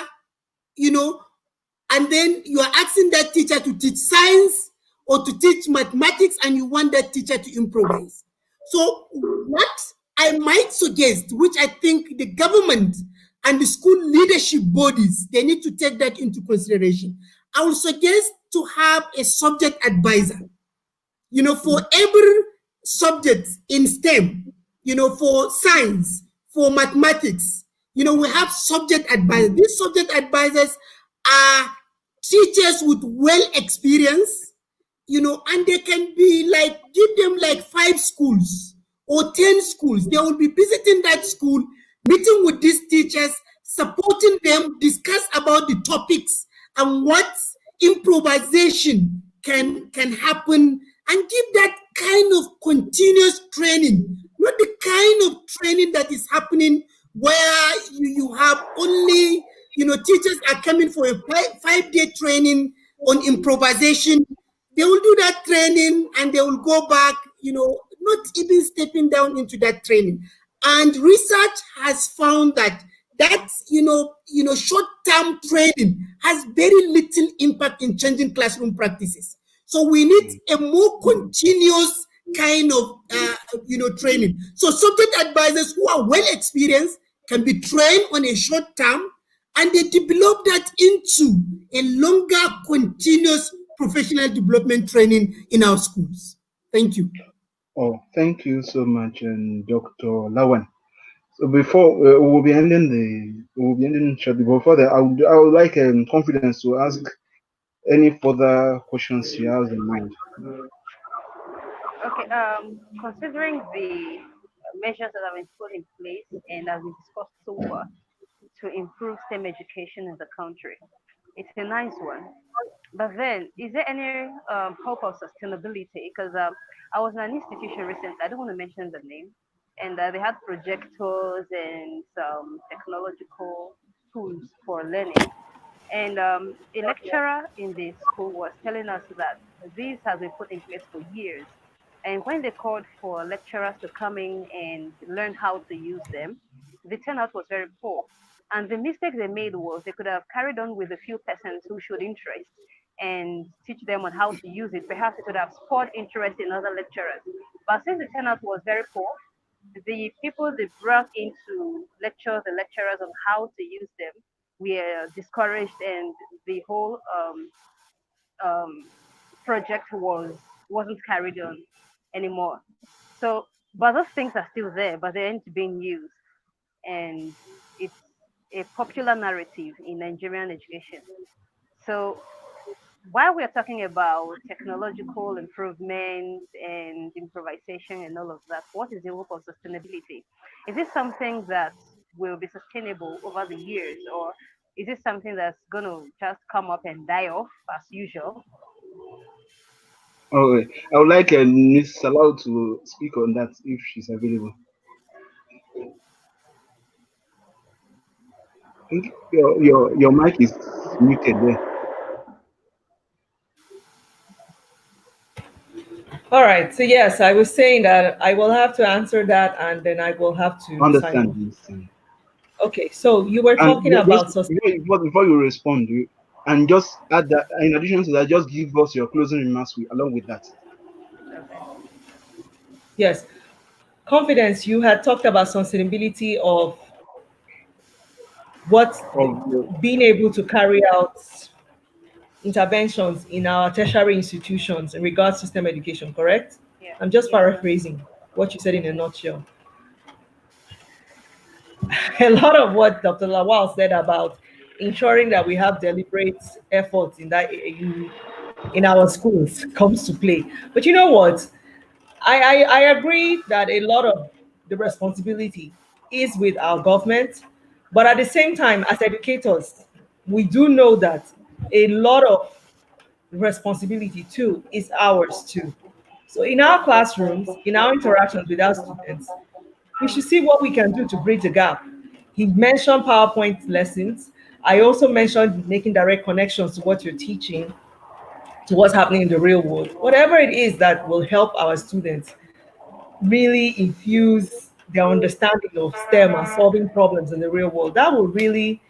and then you are asking that teacher to teach science or to teach mathematics, and you want that teacher to improvise. So what I might suggest, which I think the government and the school leadership bodies, they need to take that into consideration. I would suggest to have a subject advisor, for every subject in STEM, for science, for mathematics, we have subject advisors. These subject advisors are teachers with well experience, and they can be give them 5 schools or 10 schools. They will be visiting that school, meeting with these teachers, supporting them, discuss about the topics and what improvisation can happen, and give that kind of continuous training, not the kind of training that is happening where you have only, teachers are coming for a 5-day training on improvisation. They will do that training and they will go back, not even stepping down into that training. And research has found that short-term training has very little impact in changing classroom practices. So we need a more continuous kind of training. So subject advisors who are well experienced can be trained on a short term, and they develop that into a longer continuous professional development training in our schools. Thank you. Oh, thank you so much, Dr. Lawan. So before we'll be ending shortly. Before that, I would like Confidence to ask any further questions she has in mind. Okay, considering the measures that have been put in place and as we discussed so far to improve STEM education in the country, it's a nice one. But then, is there any hope of sustainability? Because I was in an institution recently, I don't want to mention the name, and they had projectors and some technological tools for learning. And a lecturer in the school was telling us that this has been put in place for years. And when they called for lecturers to come in and learn how to use them, the turnout was very poor. And the mistake they made was they could have carried on with a few persons who showed interest and teach them on how to use it. Perhaps it could have spurred interest in other lecturers. But since the turnout was very poor, the people they brought in to lecture the lecturers on how to use them were discouraged, and the whole project wasn't carried on anymore. So, but those things are still there, but they aren't being used, and it's a popular narrative in Nigerian education. So, while we are talking about technological improvement and improvisation and all of that, what is the hope of sustainability? Is this something that will be sustainable over the years, or is it something that's going to just come up and die off as usual? Okay, I would like Ms. Salau to speak on that if she's available. I think your mic is muted there. All right. So yes, I was saying that I will have to answer that, and then I will have to sign Understand, off. understand. Okay. So you were And talking about before you respond, and just add that in addition to that, just give us your closing remarks along with that. Okay. yes, confidence. You had talked about sustainability of what Of being able to carry out interventions in our tertiary institutions in regards to STEM education. Correct? Yeah. I'm just Yes, ma'am. paraphrasing what you said in a nutshell. A lot of what Dr. Lawal said about ensuring that we have deliberate efforts in our schools comes to play. But you know what? I agree that a lot of the responsibility is with our government, but at the same time, as educators, we do know that a lot of responsibility too is ours too. So in our classrooms, in our interactions with our students, we should see what we can do to bridge the gap. He mentioned PowerPoint lessons. I also mentioned making direct connections to what you're teaching, to what's happening in the real world. Whatever it is that will help our students really infuse their understanding of STEM and solving problems in the real world, that will really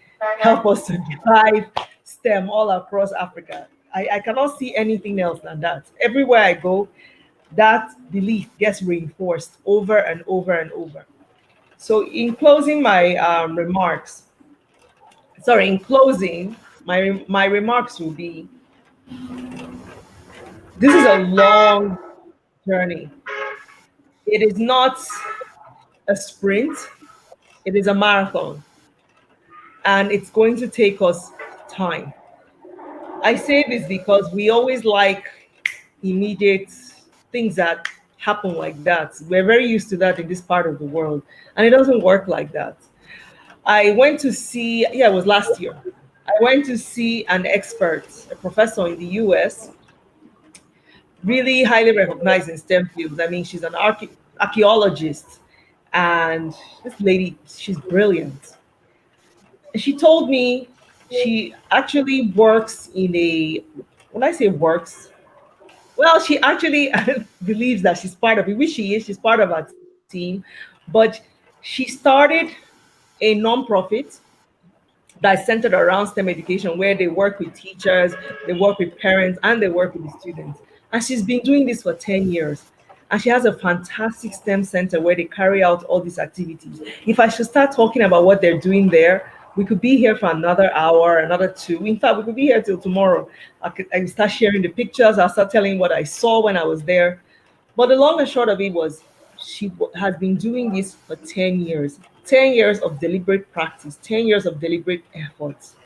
help us to drive STEM all across Africa. I cannot see anything else than that. Everywhere I go, that belief gets reinforced over and over and over. So, in closing my remarks, sorry, in closing, my remarks will be this is a long journey. It is not a sprint, it is a marathon, and it's going to take us time. I say this because we always like immediate things that happen like that. We're very used to that in this part of the world, and it doesn't work like that. I went to see, yeah, it was last year. I went to see an expert, a professor in the US, really highly recognized in STEM fields. I mean, she's an archaeologist, and this lady, she's brilliant. And she told me she actually works in a, when I say works, well, she actually believes that she's part of it, which she is, she's part of our team, but she started a nonprofit that's centered around STEM education, where they work with teachers, they work with parents, and they work with the students. And she's been doing this for 10 years. And she has a fantastic STEM center where they carry out all these activities. If I should start talking about what they're doing there, we could be here for another hour, another two. In fact, we could be here till tomorrow. I could start sharing the pictures. I'll start telling what I saw when I was there. But the long and short of it was she has been doing this for 10 years. 10 years of deliberate practice, 10 years of deliberate efforts.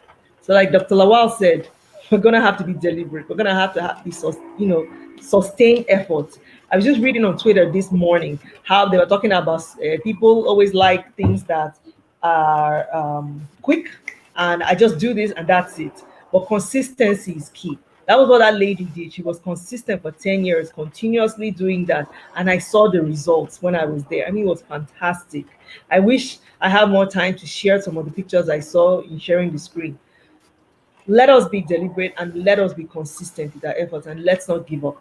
So like Dr. Lawal said, we're gonna have to be deliberate. We're gonna have to have these, sustained efforts. I was just reading on Twitter this morning how they were talking about people always like things that are quick, and I just do this and that's it. But consistency is key. That was what that lady did. She was consistent for 10 years, continuously doing that. And I saw the results when I was there. I mean, it was fantastic. I wish I had more time to share some of the pictures I saw in sharing the screen. Let us be deliberate and let us be consistent with our efforts, and let's not give up.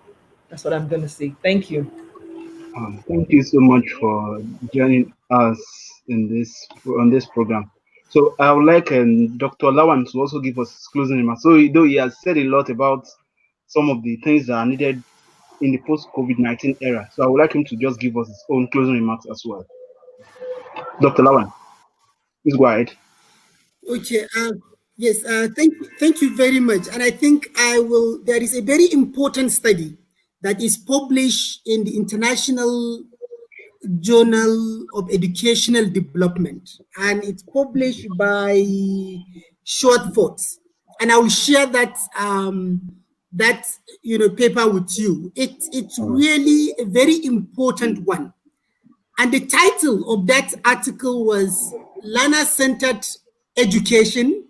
That's what I'm going to say. Thank you. Thank you so much for joining us on this program. So I would like Dr. Lawan to also give us closing remarks. So though he has said a lot about some of the things that are needed in the post-COVID-19 era, so I would like him to just give us his own closing remarks as well. Dr. Lawan, please go ahead. Okay. Yes. Thank you very much. And I think there is a very important study that is published in the International Journal of Educational Development, and it's published by Shortford. And I will share that paper with you. It's really a very important one. And the title of that article was Learner-Centered Education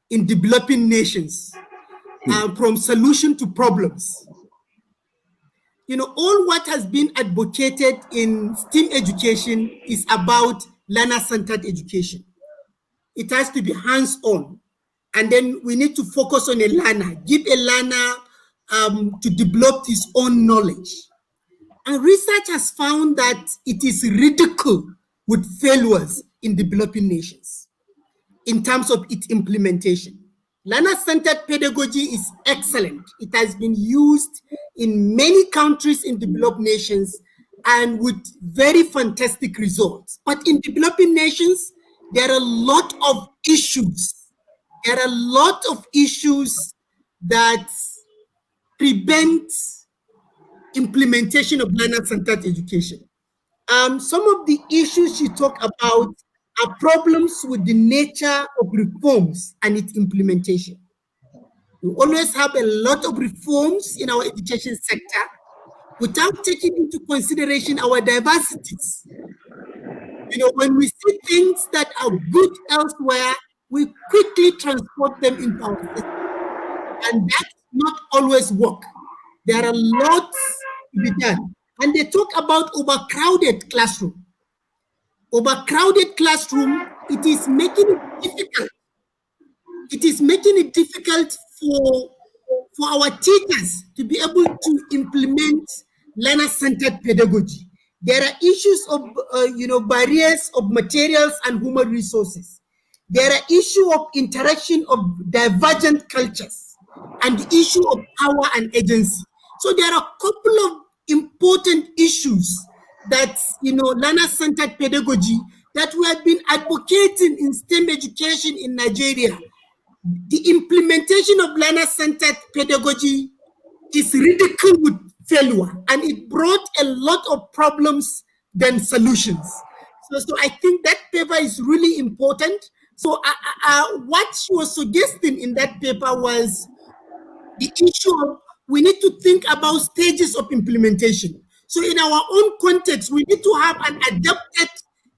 in Developing Nations, from Solution to Problems. All what has been advocated in STEM education is about learner-centered education. It has to be hands-on. And then we need to focus on a learner, give a learner to develop his own knowledge. And research has found that it is ridiculed with failures in developing nations in terms of its implementation. Learner-centered pedagogy is excellent. It has been used in many countries in developed nations and with very fantastic results. But in developing nations, there are a lot of issues. There are a lot of issues that prevent implementation of learner-centered education. Some of the issues you talk about are problems with the nature of reforms and its implementation. We always have a lot of reforms in our education sector without taking into consideration our diversities. When we see things that are good elsewhere, we quickly transport them into our system. And that's not always work. There are lots to be done. And they talk about overcrowded classroom. Overcrowded classroom, it is making it difficult. It is making it difficult for our teachers to be able to implement learner-centered pedagogy. There are issues of, barriers of materials and human resources. There are issues of interaction of divergent cultures and the issue of power and agency. So there are a couple of important issues that, learner-centered pedagogy that we have been advocating in STEM education in Nigeria. The implementation of learner-centered pedagogy is ridiculed with failure, and it brought a lot of problems than solutions. So I think that paper is really important. So what she was suggesting in that paper was the issue of we need to think about stages of implementation. So in our own context, we need to have an adapted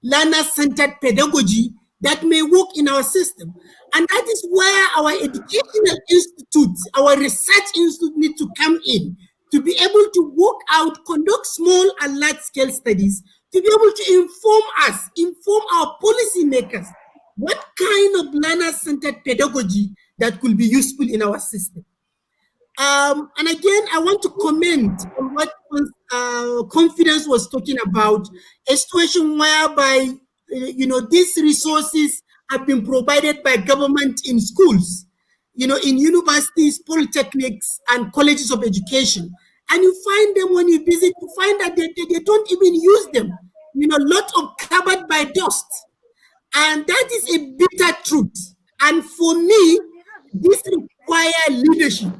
learner-centered pedagogy that may work in our system. And that is where our educational institutes, our research institutes need to come in to be able to work out, conduct small and large-scale studies, to be able to inform our policymakers what kind of learner-centered pedagogy that could be useful in our system. And again, I want to comment on what Confidence was talking about, a situation whereby, these resources have been provided by government in schools, in universities, polytechnics, and colleges of education. And you find them when you visit, you find that they don't even use them. Lot of covered by dust. And that is a bitter truth. And for me, this requires leadership.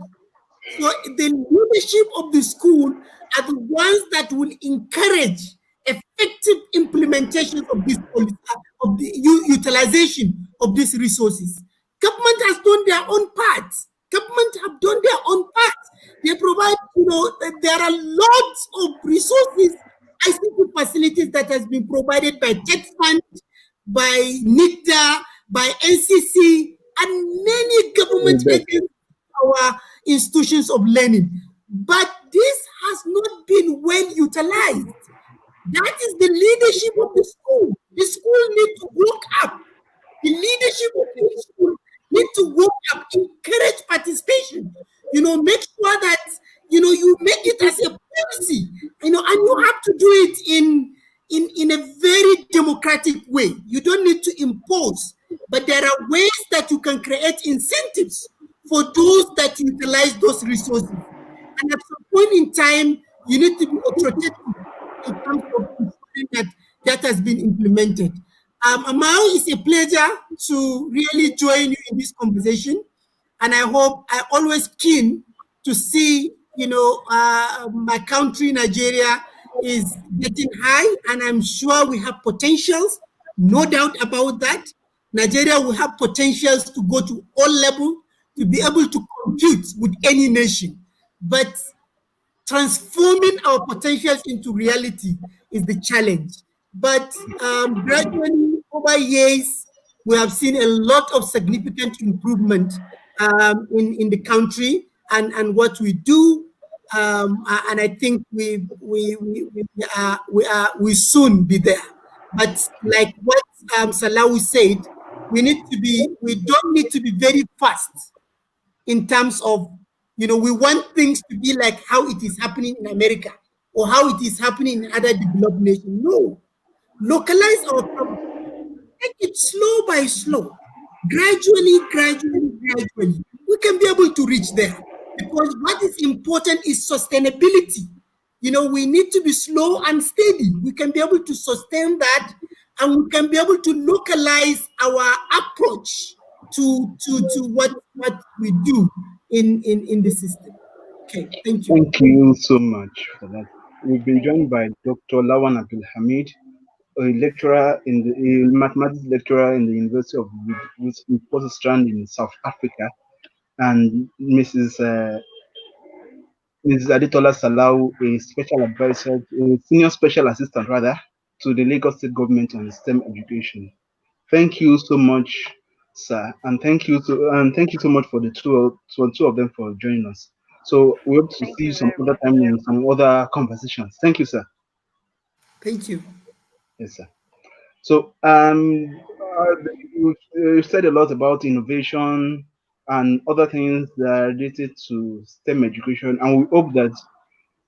So the leadership of the school are the ones that will encourage effective implementation of this policy, of the utilization of these resources. Government has done their own part. Government have done their own part. They provide, there are lots of resources, ICT facilities that has been provided by Tech Fund, by NICTA, by NCC, and many government agencies, our institutions of learning. But this has not been well utilized. That is the leadership of the school. The school needs to work up. The leadership of the school need to work up, encourage participation. Make sure that you make it as a policy. And you have to do it in a very democratic way. You don't need to impose, but there are ways that you can create incentives for those that utilize those resources. And at some point in time, you need to be authoritative in terms of ensuring that has been implemented. Amao, it's a pleasure to really join you in this conversation. And I always keen to see, my country, Nigeria, is getting high, and I'm sure we have potentials, no doubt about that. Nigeria will have potentials to go to all levels, to be able to compete with any nation. But transforming our potentials into reality is the challenge. But gradually, over years, we have seen a lot of significant improvement in the country and what we do. And I think we soon be there. But like what Salau said, we don't need to be very fast in terms of, we want things to be like how it is happening in America or how it is happening in other developed nations. No. Localize our problem. Take it slow by slow. Gradually. We can be able to reach there. Because what is important is sustainability. We need to be slow and steady. We can be able to sustain that, and we can be able to localize our approach to what we do in the system. Okay, thank you. Thank you so much for that. We've been joined by Dr. Lawan Abdulhamid, a lecturer a mathematics lecturer in the University of Witwatersrand in South Africa, and Ms Adetola Salau, a special advisor, a senior special assistant rather, to the Lagos State Government on STEM education. Thank you so much, sir, and thank you so much for the two of them for joining us. So we hope to Thank see you you some very other much. time in some other conversations. Thank you, sir. Thank you. Yes, sir. So you said a lot about innovation and other things that are related to STEM education, and we hope that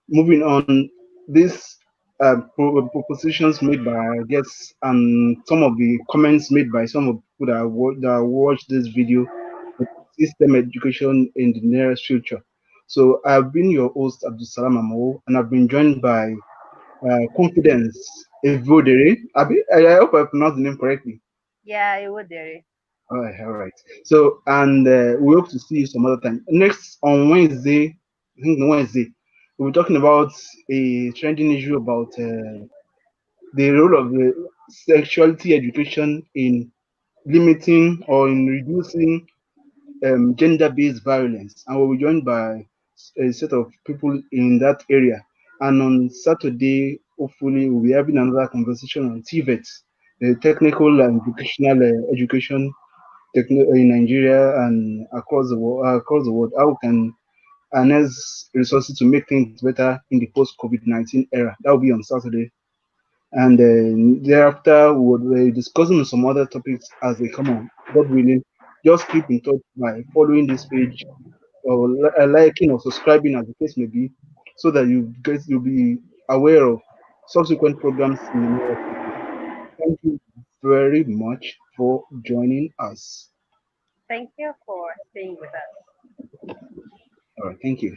moving on, these propositions made by our guests and some of the comments made by some of the people that watched this video, system education in the nearest future. So I've been your host, Abdulsalam Amo, and I've been joined by Confidence Evodere. I hope I pronounced the name correctly. Yeah, it would, Derry. All right. So, and we hope to see you some other time. Next on Wednesday, I think on Wednesday, we'll be talking about a trending issue about the role of the sexuality education in limiting or in reducing gender-based violence, and we'll be joined by a set of people in that area. And on Saturday, hopefully, we'll be having another conversation on TVET, the technical and vocational education in Nigeria and across the world. How we can harness resources to make things better in the post-COVID-19 era. That will be on Saturday. And thereafter, we'll be discussing some other topics as they come on. God willing, just keep in touch by following this page or liking or subscribing, as the case may be, so that you'll be aware of subsequent programs in the near future. Thank you very much for joining us. Thank you for staying with us. All right, thank you.